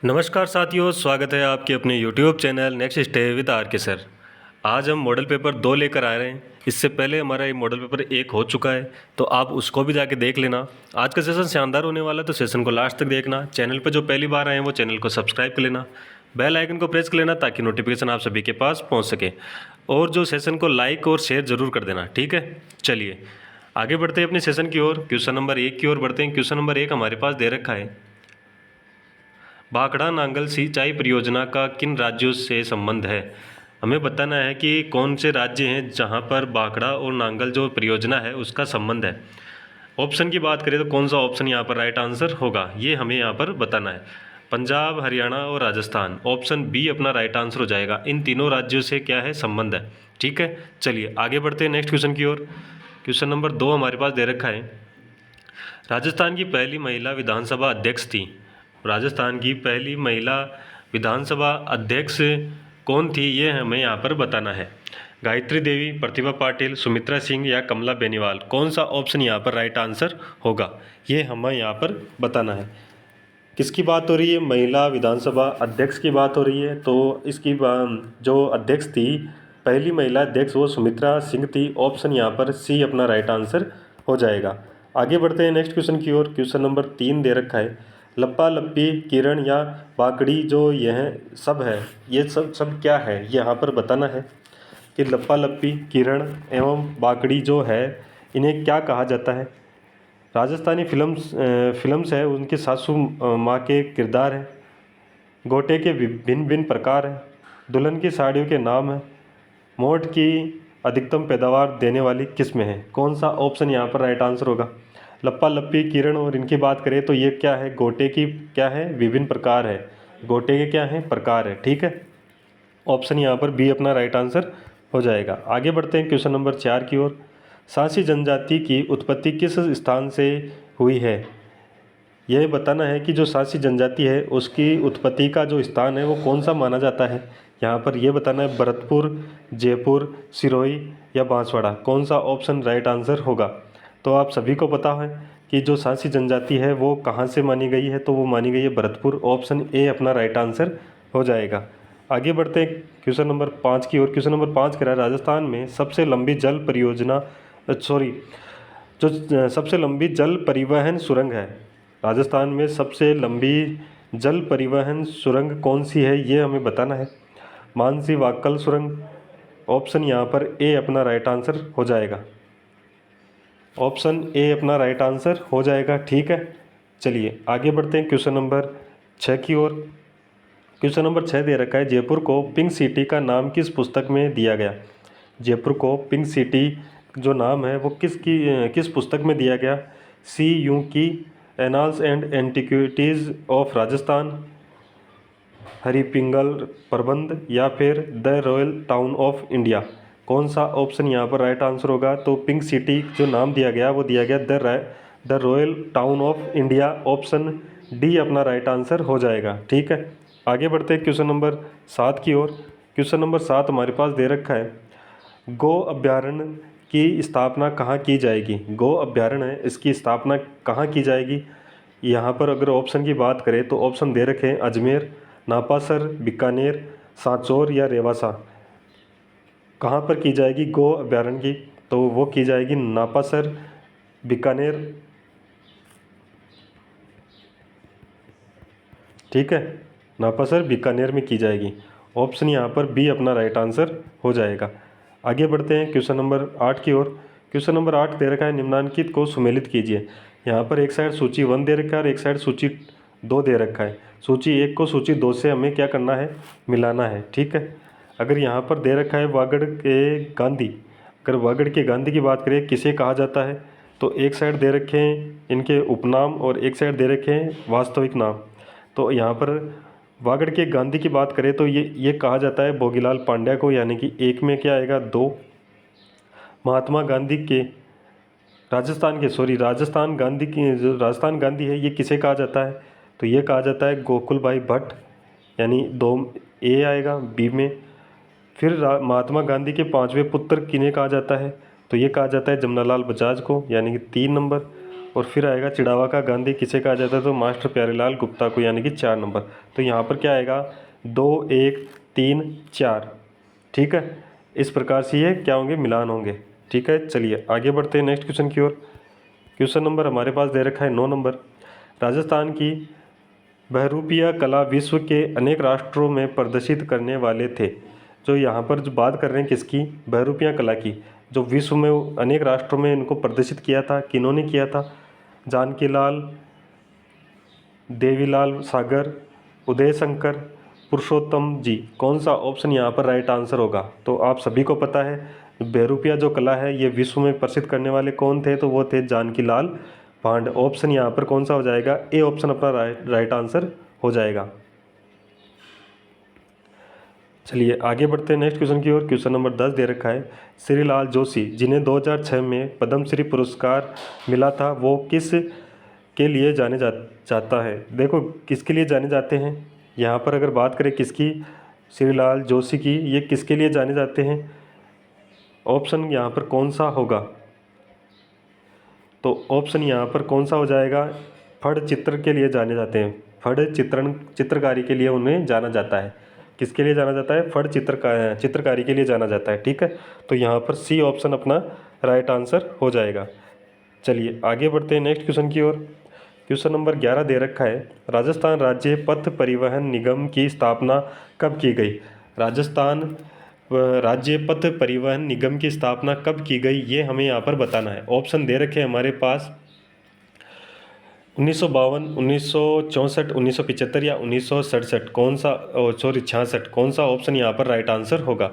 नमस्कार साथियों, स्वागत है आपके अपने YouTube channel next stay with R K sir. आज हम मॉडल पेपर 2 लेकर आ रहे हैं। इससे पहले हमारा ये मॉडल पेपर 1 हो चुका है, तो आप उसको भी जाके देख लेना। आज का सेशन शानदार होने वाला है, तो सेशन को लास्ट तक देखना। चैनल पर जो पहली बार आए हैं वो चैनल को सब्सक्राइब कर लेना, बेल आइकन को प्रेस कर लेना ताकि नोटिफिकेशन आप सभी के पास पहुँच सके। और जो सेशन को लाइक और शेयर ज़रूर कर देना, ठीक है। चलिए आगे बढ़ते हैं अपने सेशन की ओर। क्वेश्चन नंबर 1 की ओर बढ़ते हैं। क्वेश्चन नंबर 1 हमारे पास दे रखा है, भाखड़ा नांगल सिंचाई परियोजना का किन राज्यों से संबंध है। हमें बताना है कि कौन से राज्य हैं जहां पर भाखड़ा और नांगल जो परियोजना है उसका संबंध है। ऑप्शन की बात करें तो कौन सा ऑप्शन यहां पर राइट आंसर होगा, ये हमें यहां पर बताना है। पंजाब, हरियाणा और राजस्थान, ऑप्शन बी अपना राइट आंसर हो जाएगा। इन तीनों राज्यों से क्या है, संबंध है, ठीक है। चलिए आगे बढ़ते हैं नेक्स्ट क्वेश्चन की ओर। क्वेश्चन नंबर 2 हमारे पास दे रखा है, राजस्थान की पहली महिला विधानसभा अध्यक्ष थी। राजस्थान की पहली महिला विधानसभा अध्यक्ष कौन थी, ये हमें यहाँ पर बताना है। गायत्री देवी, प्रतिभा पाटिल, सुमित्रा सिंह या कमला बेनीवाल, कौन सा ऑप्शन यहाँ पर राइट आंसर होगा, ये हमें यहाँ पर बताना है। किसकी बात हो रही है, महिला विधानसभा अध्यक्ष की बात हो रही है। तो इसकी जो अध्यक्ष थी, पहली महिला अध्यक्ष, वो सुमित्रा सिंह थी। ऑप्शन यहाँ पर सी अपना राइट आंसर हो जाएगा। आगे बढ़ते हैं नेक्स्ट क्वेश्चन की ओर। क्वेश्चन नंबर 3 दे रखा है, लप्पा लप्पी, किरण या बाकड़ी जो यह सब है, ये सब क्या है, यहाँ पर बताना है कि लप्पा लप्पी, किरण एवं बाकड़ी जो है इन्हें क्या कहा जाता है। राजस्थानी फिल्म्स है, उनके सासू माँ के किरदार हैं। गोटे के भिन्न भिन्न प्रकार हैं। दुल्हन की साड़ियों के नाम हैं। मोठ की अधिकतम पैदावार देने वाली किस्में हैं। कौन सा ऑप्शन यहाँ पर राइट आंसर होगा। लप्पा लप्पी, किरण और इनकी बात करें तो ये क्या है, गोटे की क्या है, विभिन्न प्रकार है। गोटे के क्या है, प्रकार है, ठीक है। ऑप्शन यहाँ पर बी अपना राइट आंसर हो जाएगा। आगे बढ़ते हैं क्वेश्चन नंबर 4 की ओर। सांसी जनजाति की उत्पत्ति किस स्थान से हुई है। यह बताना है कि जो सांसी जनजाति है उसकी उत्पत्ति का जो स्थान है वो कौन सा माना जाता है। यहाँ पर यह बताना है भरतपुर, जयपुर, सिरोही या बांसवाड़ा, कौन सा ऑप्शन राइट आंसर होगा। तो आप सभी को पता है कि जो सांसी जनजाति है वो कहाँ से मानी गई है, तो वो मानी गई है भरतपुर। ऑप्शन ए अपना राइट आंसर हो जाएगा। आगे बढ़ते हैं क्वेश्चन नंबर 5 की ओर। क्वेश्चन नंबर 5 कह रहा है, राजस्थान में सबसे लंबी जल परियोजना जो सबसे लंबी जल परिवहन सुरंग है। राजस्थान में सबसे लंबी जल परिवहन सुरंग कौन सी है, ये हमें बताना है। मानसी वाक्कल सुरंग, ऑप्शन यहाँ पर ए अपना राइट आंसर हो जाएगा। ऑप्शन ए अपना राइट आंसर हो जाएगा, ठीक है। चलिए आगे बढ़ते हैं क्वेश्चन नंबर 6 की ओर। क्वेश्चन नंबर 6 दे रखा है, जयपुर को पिंक सिटी का नाम किस पुस्तक में दिया गया। जयपुर को पिंक सिटी जो नाम है वो किस पुस्तक में दिया गया। सी यू की annals and antiquities of Rajasthan, Haripingal Prabandh या फिर the royal town of India, कौन सा ऑप्शन यहाँ पर राइट आंसर होगा। तो पिंक सिटी जो नाम दिया गया वो दिया गया the royal town of India. Option D अपना राइट आंसर हो जाएगा, ठीक है। आगे बढ़ते हैं क्वेश्चन नंबर 7 की ओर। क्वेश्चन नंबर 7 हमारे पास दे रखा है, गो अभ्यारण्य की स्थापना कहाँ की जाएगी। गो अभ्यारण्य है, इसकी स्थापना कहाँ की जाएगी। यहाँ पर अगर ऑप्शन की बात करें तो ऑप्शन दे रखे हैं अजमेर, नापासर, बीकानेर, सांचौर या रेवासा। कहाँ पर की जाएगी गो अभ्यारण्य की, तो वो की जाएगी नापासर, बीकानेर, ठीक है। नापासर, बीकानेर में की जाएगी। ऑप्शन यहाँ पर बी अपना राइट आंसर हो जाएगा। आगे बढ़ते हैं क्वेश्चन नंबर 8 की ओर। क्वेश्चन नंबर 8 दे रखा है, निम्नांकित को सुमेलित कीजिए। यहाँ पर एक साइड सूची 1 दे रखा है और एक साइड सूची 2 दे रखा है। सूची 1 को सूची 2 से हमें क्या करना है, मिलाना है, ठीक है। अगर यहाँ पर दे रखा है वागड़ के गांधी, अगर वागड़ के गांधी की बात करें किसे कहा जाता है, तो एक साइड दे रखे हैं इनके उपनाम और एक साइड दे रखे हैं वास्तविक नाम। तो यहाँ पर वागड़ के गांधी की बात करें तो ये कहा जाता है भोगीलाल पांड्या को, यानी कि एक में क्या आएगा 2। महात्मा गांधी के राजस्थान गांधी की जो राजस्थान गांधी है ये किसे कहा जाता है, तो ये कहा जाता है गोकुल भाई भट्ट, यानी 2 ए आएगा बी में। फिर महात्मा गांधी के 5वें पुत्र किन्हें कहा जाता है, तो ये कहा जाता है जमनालाल बजाज को, यानी कि 3 नंबर। और फिर आएगा चिड़ावा का गांधी किसे कहा जाता है, तो मास्टर प्यारेलाल गुप्ता को, यानी कि 4 नंबर। तो यहाँ पर क्या आएगा 2 1 3 4। ठीक है, इस प्रकार से ये क्या होंगे, मिलान होंगे। ठीक है, चलिए आगे बढ़ते हैं नेक्स्ट क्वेश्चन की ओर। क्वेश्चन नंबर हमारे पास दे रखा है 9 नंबर। राजस्थान की बहरूपिया कला विश्व के अनेक राष्ट्रों में प्रदर्शित करने वाले थे। जो यहाँ पर जो बात कर रहे हैं किसकी, बहरूपिया कला की, जो विश्व में अनेक राष्ट्रों में इनको प्रदर्शित किया था, किन्होंने किया था, जानकीलाल, देवीलाल सागर, उदय शंकर, पुरुषोत्तम जी। कौन सा ऑप्शन यहाँ पर राइट आंसर होगा, तो आप सभी को पता है बहरूपिया जो कला है ये विश्व में प्रसिद्ध करने वाले कौन थे, तो वो थे जानकीलाल भांड। ऑप्शन यहाँ पर कौन सा हो जाएगा, ए ऑप्शन अपना राइट आंसर हो जाएगा। चलिए आगे बढ़ते हैं नेक्स्ट क्वेश्चन की ओर। क्वेश्चन नंबर 10 दे रखा है, श्रीलाल जोशी जिन्हें 2006 में पद्मश्री पुरस्कार मिला था, वो किस के लिए जाने जाता है। देखो किसके लिए जाने जाते हैं, यहाँ पर अगर बात करें किसकी, श्रीलाल जोशी की, ये किसके लिए जाने जाते हैं, ऑप्शन यहाँ पर कौन सा होगा, तो ऑप्शन यहाँ पर कौन सा हो जाएगा, फड़ चित्र के लिए जाने जाते हैं। फड़ चित्रकारी के लिए उन्हें जाना जाता है। किसके लिए जाना जाता है, फड़ चित्रकारी के लिए जाना जाता है। ठीक है, तो यहाँ पर सी ऑप्शन अपना राइट आंसर हो जाएगा। चलिए आगे बढ़ते हैं नेक्स्ट क्वेश्चन की ओर। क्वेश्चन नंबर 11 दे रखा है, राजस्थान राज्य पथ परिवहन निगम की स्थापना कब की गई। राजस्थान राज्य पथ परिवहन निगम की स्थापना कब की गई, ये हमें यहाँ पर बताना है। ऑप्शन दे रखे हैं हमारे पास 1952, 1964, 1975 या 1967। कौन सा, सॉरी 66, कौन सा ऑप्शन यहाँ पर राइट आंसर होगा।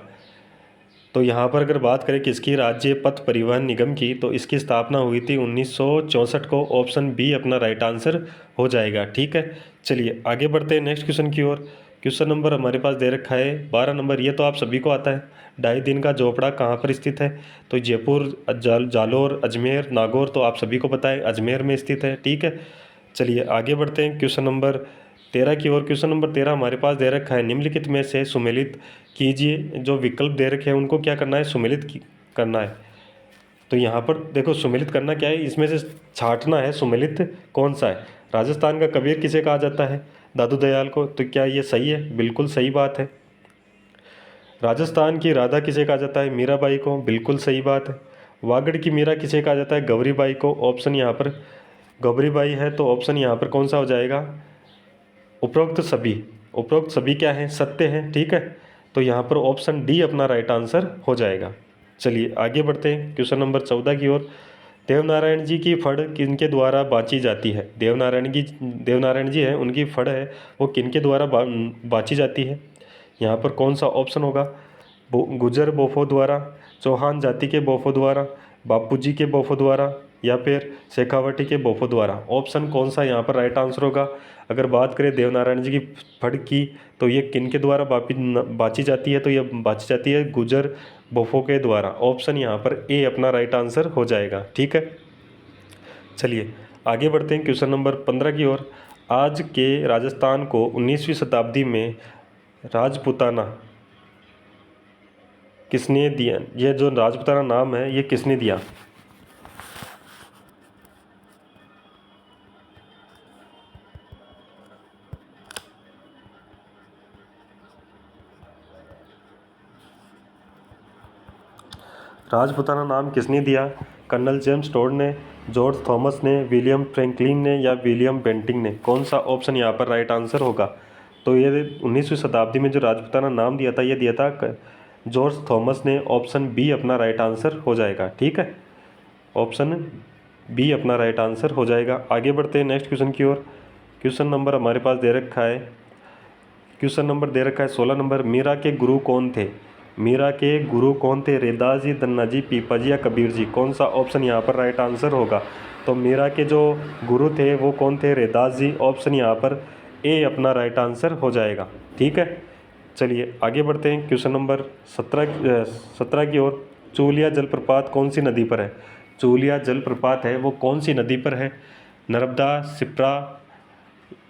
तो यहाँ पर अगर बात करें किसकी, राज्य पथ परिवहन निगम की, तो इसकी स्थापना हुई थी 1964 को। ऑप्शन बी अपना राइट आंसर हो जाएगा। ठीक है, चलिए आगे बढ़ते हैं नेक्स्ट क्वेश्चन की ओर। क्वेश्चन नंबर हमारे पास दे रखा है 12 नंबर। ये तो आप सभी को आता है, 2.5 दिन का झोपड़ा कहाँ पर स्थित है, तो जयपुर, जालोर, अजमेर, नागौर। तो आप सभी को पता है अजमेर में स्थित है। ठीक है, चलिए आगे बढ़ते हैं क्वेश्चन नंबर 13 की ओर। क्वेश्चन नंबर 13 हमारे पास दे रखा है, निम्नलिखित में से सुमेलित कीजिए। जो विकल्प दे रखे हैं उनको क्या करना है, करना है। तो यहाँ पर देखो सुमेलित करना क्या है, इसमें से छांटना है सुमेलित कौन सा है। राजस्थान का कबीर किसे कहा जाता है, दादू दयाल को। तो क्या ये सही है, बिल्कुल सही बात है। राजस्थान की राधा किसे कहा जाता है, मीराबाई को, बिल्कुल सही बात है। वागड़ की मीरा किसे कहा जाता है, गौरीबाई को। ऑप्शन यहाँ पर गौरीबाई है, तो ऑप्शन यहाँ पर कौन सा हो जाएगा, उपरोक्त सभी क्या है, सत्य है। ठीक है, तो यहाँ पर ऑप्शन डी अपना राइट आंसर हो जाएगा। चलिए आगे बढ़ते हैं क्वेश्चन नंबर 14 की ओर। देवनारायण जी की फड़ किनके द्वारा बाँची जाती है। देवनारायण जी हैं, उनकी फड़ है वो किनके द्वारा बाँची जाती है। यहाँ पर कौन सा ऑप्शन होगा, गुजर बोफो द्वारा, चौहान जाति के बोफो द्वारा, बापूजी के बोफो द्वारा, या फिर शेखावटी के बोफो द्वारा। ऑप्शन कौन सा यहाँ पर राइट आंसर होगा। अगर बात करें देवनारायण जी की फड़ की, तो ये किनके द्वारा बाँची जाती है, तो ये बाँची जाती है गुजर बोफो के द्वारा। ऑप्शन यहाँ पर ए अपना राइट आंसर हो जाएगा। ठीक है, चलिए आगे बढ़ते हैं क्वेश्चन नंबर 15 की ओर। आज के राजस्थान को 19वीं शताब्दी में राजपूताना किसने दिया, यह जो राजपूताना नाम है ये किसने दिया। राजपूताना नाम किसने दिया, कर्नल जेम्स टोड ने, जॉर्ज थॉमस ने, विलियम फ्रैंकलिन ने, या विलियम बेंटिंग ने। कौन सा ऑप्शन यहाँ पर राइट आंसर होगा। तो ये 19वीं शताब्दी में जो राजपूताना नाम दिया था ये दिया था जॉर्ज थॉमस ने। ऑप्शन बी अपना राइट आंसर हो जाएगा। ठीक है, ऑप्शन बी अपना राइट आंसर हो जाएगा। आगे बढ़ते हैं नेक्स्ट क्वेश्चन की ओर। क्वेश्चन नंबर हमारे पास दे रखा है, क्वेश्चन नंबर दे रखा है 16 नंबर। मीरा के गुरु कौन थे, मीरा के गुरु कौन थे, रैदास जी, धन्ना जी, पीपा जी, या कबीर जी। कौन सा ऑप्शन यहाँ पर राइट आंसर होगा। तो मीरा के जो गुरु थे वो कौन थे, रैदास जी। ऑप्शन यहाँ पर ए अपना राइट आंसर हो जाएगा। ठीक है, चलिए आगे बढ़ते हैं क्वेश्चन नंबर 17 की ओर। चूलिया जलप्रपात कौन सी नदी पर है, चूलिया जलप्रपात है वो कौन सी नदी पर है, नर्मदा, शिप्रा,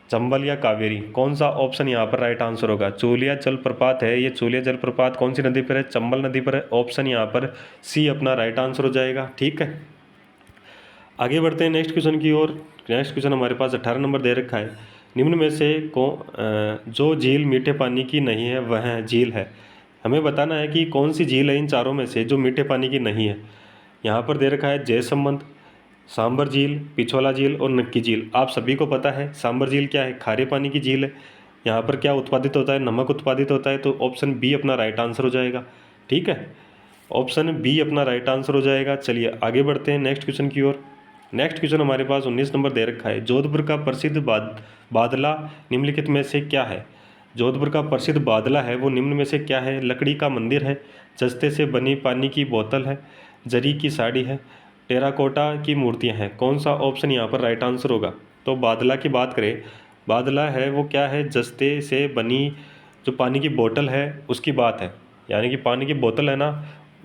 चंबल या कावेरी। कौन सा ऑप्शन यहाँ पर राइट आंसर होगा। चूलिया जलप्रपात है, ये चूलिया जलप्रपात कौन सी नदी पर है, चंबल नदी पर है। ऑप्शन यहाँ पर सी अपना राइट आंसर हो जाएगा। ठीक है, आगे बढ़ते हैं नेक्स्ट क्वेश्चन की ओर। नेक्स्ट क्वेश्चन हमारे पास 18 नंबर दे रखा है। निम्न में से जो झील मीठे पानी की नहीं है वह झील है। हमें बताना है कि कौन सी झील है इन चारों में से जो मीठे पानी की नहीं है। यहाँ पर दे रखा है जयसंबंध, सांबर झील, पिछोला झील और नक्की झील। आप सभी को पता है सांबर झील क्या है, खारे पानी की झील है। यहाँ पर क्या उत्पादित होता है, नमक उत्पादित होता है। तो ऑप्शन बी अपना राइट आंसर हो जाएगा। ठीक है, ऑप्शन बी अपना राइट आंसर हो जाएगा। चलिए आगे बढ़ते हैं नेक्स्ट क्वेश्चन की ओर। नेक्स्ट क्वेश्चन हमारे पास 19 नंबर दे रखा है। जोधपुर का प्रसिद्ध बादला निम्नलिखित में से क्या है। जोधपुर का प्रसिद्ध बादला है वो निम्न में से क्या है। लकड़ी का मंदिर है, जस्ते से बनी पानी की बोतल है, जरी की साड़ी है, टेराकोटा की मूर्तियाँ हैं। कौन सा ऑप्शन यहाँ पर राइट आंसर होगा। तो बादला की बात करें, बादला है वो क्या है, जस्ते से बनी जो पानी की बोतल है उसकी बात है। यानी कि पानी की बोतल है ना,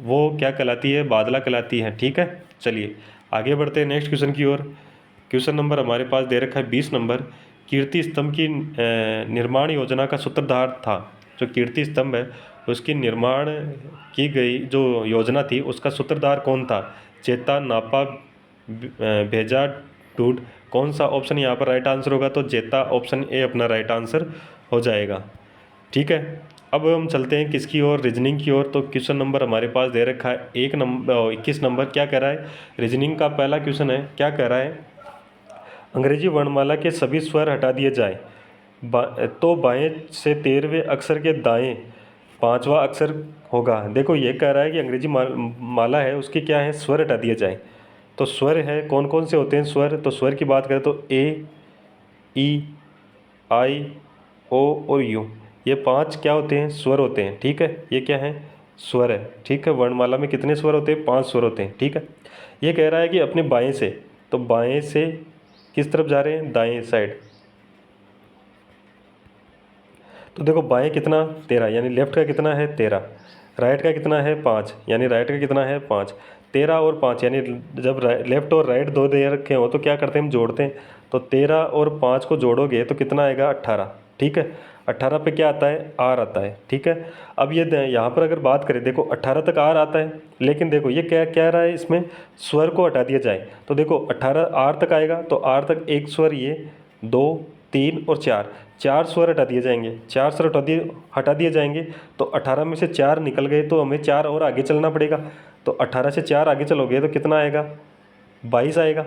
वो क्या कहलाती है, बादला कहलाती है। ठीक है, चलिए आगे बढ़ते हैं नेक्स्ट क्वेश्चन की ओर। क्वेश्चन नंबर हमारे पास दे रखा है 20 नंबर। कीर्ति स्तंभ की निर्माण योजना का सूत्रधार था। जो कीर्ति स्तंभ है उसकी निर्माण की गई जो योजना थी उसका सूत्रधार कौन था। चेता, नापा, भेजा, टूड। कौन सा ऑप्शन यहाँ पर राइट आंसर होगा। तो जेता ऑप्शन ए अपना राइट आंसर हो जाएगा। ठीक है, अब हम चलते हैं किसकी ओर, रीजनिंग की ओर। तो क्वेश्चन नंबर हमारे पास दे रखा है 21 नंबर। क्या कह रहा है, रीजनिंग का पहला क्वेश्चन है। क्या कह रहा है, अंग्रेजी वर्णमाला के सभी स्वर हटा दिए जाए तो बाएं से 13वें अक्षर के दाएं 5वां अक्षर होगा। देखो ये कह रहा है कि अंग्रेजी माला है उसके क्या है, स्वर हटा दिए जाए। तो स्वर है कौन कौन से होते हैं स्वर। तो स्वर की बात करें तो ए, ई, आई, ओ और यू, ये 5 क्या होते हैं, स्वर होते हैं। ठीक है, ये क्या है, स्वर है। ठीक है, वर्णमाला में कितने स्वर होते हैं, 5 स्वर होते हैं। ठीक है, ये कह रहा है कि अपने बाएं से, तो बाएं से किस तरफ जा रहे हैं, दाएं साइड। तो देखो बाएं कितना 13, यानी लेफ्ट का कितना है 13, राइट का कितना है 5, यानी राइट का कितना है 5। 13 और 5 यानी जब लेफ्ट और राइट दो दे रखे हो तो क्या करते हैं हम, जोड़ते हैं। तो 13 और 5 को जोड़ोगे तो कितना आएगा 18। ठीक है, 18 पे क्या आता है, आर आता है। ठीक है, अब ये यहाँ पर अगर बात करें, देखो 18 तक आर आता है, लेकिन देखो ये क्या कह रहा है, इसमें स्वर को हटा दिया जाए। तो देखो 18 आर तक आएगा तो आर तक एक स्वर, ये 2, 3 और 4, 4 स्वर हटा दिए जाएंगे। 4 स्वर हटा दिए जाएंगे तो 18 में से 4 निकल गए तो हमें 4 और आगे चलना पड़ेगा। तो 18 से 4 आगे चलोगे तो कितना आएगा, 22 आएगा।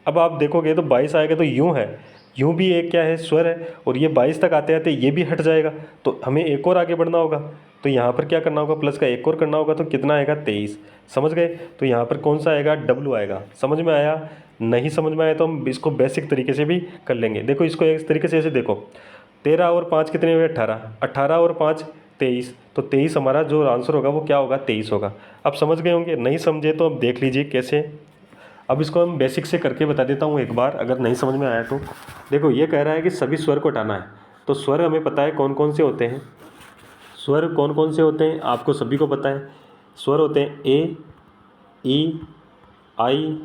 अब आप देखोगे तो 22 आएगा तो यूँ है, यूँ भी एक क्या है, स्वर है। और ये 22 तक आते आते ये भी हट जाएगा तो हमें एक और आगे बढ़ना होगा। तो यहाँ पर क्या करना होगा, प्लस का एक और करना होगा तो कितना आएगा 23। समझ गए, तो यहाँ पर कौन सा आएगा, डब्लू आएगा। समझ में आया, नहीं समझ में आया तो हम इसको बेसिक तरीके से भी कर लेंगे। देखो इसको इस तरीके से ऐसे देखो, 13 और 5 कितने हुए, 18, 18 और 5 23, तो 23 हमारा जो आंसर होगा वो क्या होगा, 23 होगा। अब समझ गए होंगे, नहीं समझे तो अब देख लीजिए कैसे। अब इसको हम बेसिक से करके बता देता हूँ एक बार, अगर नहीं समझ में आया तो। देखो ये कह रहा है कि सभी स्वर को हटाना है। तो स्वर हमें पता है कौन कौन से होते हैं, स्वर कौन कौन से होते हैं आपको सभी को पता है। स्वर होते हैं ए, ई, आई,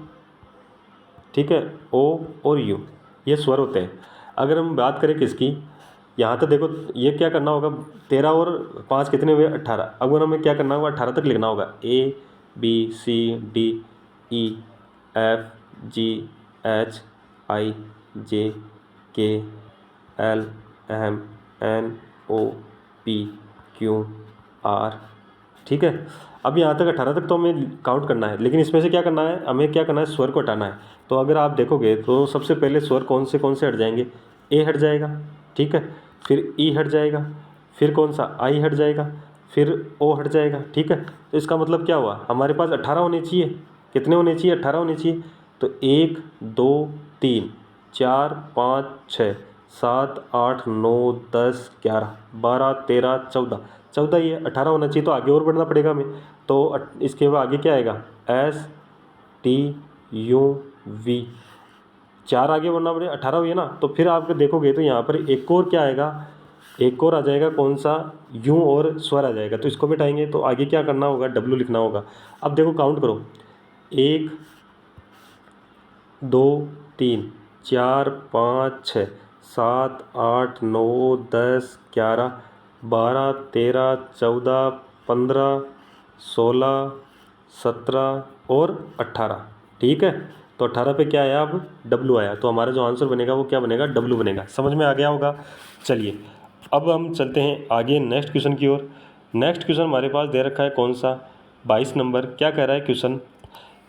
ठीक है, ओ और यू, ये स्वर होते हैं। अगर हम बात करें किसकी, यहाँ तो देखो ये क्या करना होगा, 13 और 5 कितने हुए, 18। अब हमें क्या करना होगा, 18 तक लिखना होगा, A B C D E F G H I J K L M N O P Q R. ठीक है, अब यहाँ तक 18 तक तो हमें काउंट करना है, लेकिन इसमें से क्या करना है, हमें क्या करना है, स्वर को हटाना है। तो अगर आप देखोगे तो सबसे पहले स्वर कौन से हट जाएंगे, ए हट जाएगा। ठीक है, फिर ई हट जाएगा, फिर कौन सा, आई हट जाएगा, फिर ओ हट जाएगा। ठीक है, तो इसका मतलब क्या हुआ, हमारे पास 18 होने चाहिए। कितने होने चाहिए, 18 होने चाहिए। तो 1 2 3 4 5 6 7 8 9 10 11 12 13 14, 14 ये 18 होना चाहिए। तो आगे और बढ़ना पड़ेगा हमें। तो इसके बाद आगे क्या आएगा, एस टी यू वी, 4 आगे बढ़ना पड़ेगा, 18 हुई है ना। तो फिर आप देखोगे तो यहाँ पर एक और क्या आएगा, एक और आ जाएगा, कौन सा, यूँ और स्वर आ जाएगा। तो इसको बिठाएंगे तो आगे क्या करना होगा, डब्लू लिखना होगा। अब देखो काउंट करो, 1 2 3 4 5 6 7 8 9 10 11 12 13 14 15 16 17 और 18। ठीक है, तो 18 पे क्या आया, अब W आया, तो हमारा जो आंसर बनेगा वो क्या बनेगा, W बनेगा। समझ में आ गया होगा। चलिए अब हम चलते हैं आगे नेक्स्ट क्वेश्चन की ओर। नेक्स्ट क्वेश्चन हमारे पास दे रखा है कौन सा, 22 नंबर। क्या कह रहा है क्वेश्चन,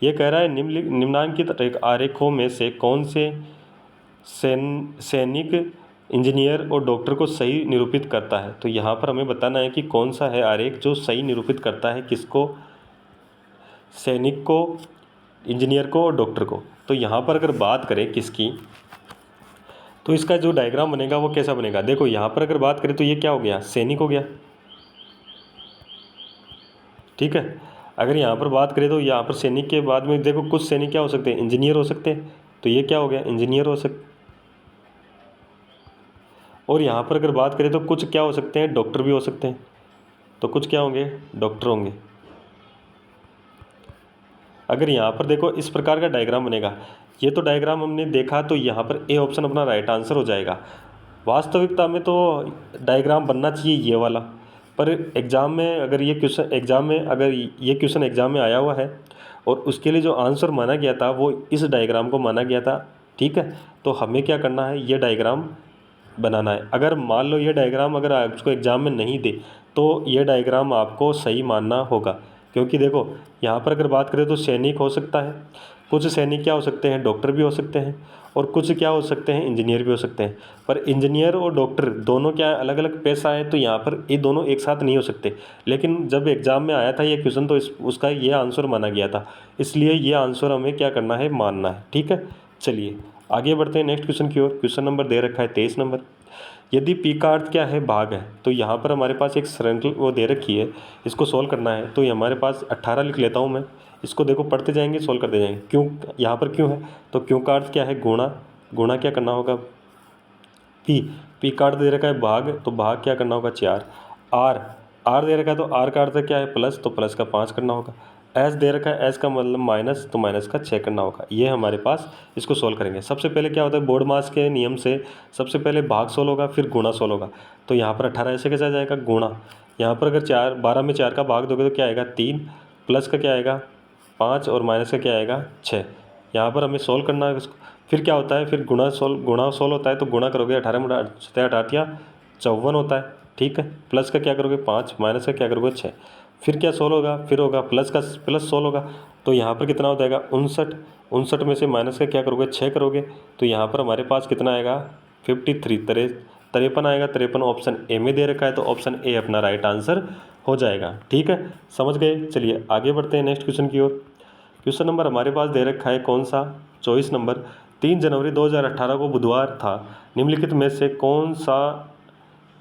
ये कह रहा है निम्नांकित आरेखों में से कौन से सैनिक, इंजीनियर और डॉक्टर को सही निरूपित करता है। तो यहाँ पर हमें बताना है कि कौन सा है आरेख जो सही निरूपित करता है किसको, सैनिक को, इंजीनियर को और डॉक्टर को। तो यहाँ पर अगर बात करें किसकी, तो इसका जो डायग्राम बनेगा वो कैसा बनेगा। देखो यहाँ पर अगर बात करें तो ये क्या हो गया, सैनिक हो गया, ठीक है। अगर यहाँ पर बात करें तो यहाँ पर सैनिक के बाद में देखो कुछ सैनिक क्या हो सकते हैं, इंजीनियर हो सकते हैं, तो ये क्या हो गया, इंजीनियर हो सकते। और यहाँ पर अगर बात करें तो कुछ क्या हो सकते हैं, डॉक्टर भी हो सकते हैं, तो कुछ क्या होंगे, डॉक्टर होंगे। अगर यहाँ पर देखो इस प्रकार का डायग्राम बनेगा, ये तो डायग्राम हमने देखा, तो यहाँ पर ए ऑप्शन अपना राइट आंसर हो जाएगा। वास्तविकता में तो डायग्राम बनना चाहिए ये वाला, पर एग्ज़ाम में अगर ये क्वेश्चन एग्ज़ाम में आया हुआ है और उसके लिए जो आंसर माना गया था वो इस डायग्राम को माना गया था, ठीक है। तो हमें क्या करना है, ये डायग्राम बनाना है। अगर मान लो ये डायग्राम अगर आपको एग्ज़ाम में नहीं दे तो ये डायग्राम आपको सही मानना होगा, क्योंकि देखो यहाँ पर अगर बात करें तो सैनिक हो सकता है, कुछ सैनिक क्या हो सकते हैं, डॉक्टर भी हो सकते हैं, और कुछ क्या हो सकते हैं, इंजीनियर भी हो सकते हैं। पर इंजीनियर और डॉक्टर दोनों क्या अलग अलग पेशा है, तो यहाँ पर ये दोनों एक साथ नहीं हो सकते। लेकिन जब एग्ज़ाम में आया था ये क्वेश्चन तो उसका ये आंसर माना गया था, इसलिए ये आंसर हमें क्या करना है, मानना है, ठीक है। चलिए आगे बढ़ते हैं नेक्स्ट क्वेश्चन की ओर। क्वेश्चन नंबर दे रखा है 23 नंबर। यदि पी का अर्थ क्या है, भाग है, तो यहाँ पर हमारे पास एक श्रृंखला वो दे रखी है, इसको सोल्व करना है। तो ये हमारे पास 18 लिख लेता हूँ मैं, इसको देखो पढ़ते जाएंगे, सोल्व करते जाएंगे। क्यों, यहाँ पर क्यों है, तो क्यों का अर्थ क्या है, गुणा, गुणा क्या करना होगा, पी का अर्थ दे रखा है भाग, तो भाग क्या करना होगा 4। आर दे रखा है, तो आर का अर्थ क्या है प्लस, तो प्लस का 5 करना होगा। एस दे रखा है, एस का मतलब माइनस, तो माइनस का 6 करना होगा। ये हमारे पास, इसको सोल्व करेंगे। सबसे पहले क्या होता है, बोर्ड मास के नियम से सबसे पहले भाग सोल्व होगा, फिर गुणा सोल्व होगा। तो यहाँ पर 18 ऐसे कैसे आ जाएगा, गुणा। यहाँ पर अगर 12 में 4 का भाग दोगे तो क्या आएगा 3, प्लस का क्या आएगा 5 और माइनस का क्या आएगा 6। यहाँ पर हमें सोल्व करना है इसको। फिर क्या होता है, फिर गुणा सोल्व होता है, तो गुणा करोगे 18 में 18 54 होता है, ठीक है। प्लस का क्या करोगे 5, माइनस का क्या करोगे 6। फिर क्या सोल्व होगा, फिर होगा प्लस सोल्व होगा, तो यहाँ पर कितना हो जाएगा 59 में से माइनस का क्या करोगे 6 करोगे, तो यहाँ पर हमारे पास कितना आएगा 53 53 आएगा। 53 ऑप्शन ए में दे रखा है, तो ऑप्शन ए अपना राइट आंसर हो जाएगा, ठीक है। समझ गए। चलिए आगे बढ़ते हैं नेक्स्ट क्वेश्चन की ओर। क्वेश्चन नंबर हमारे पास दे रखा है कौन सा, 24 नंबर। 3 जनवरी 2018 को बुधवार था, निम्नलिखित में से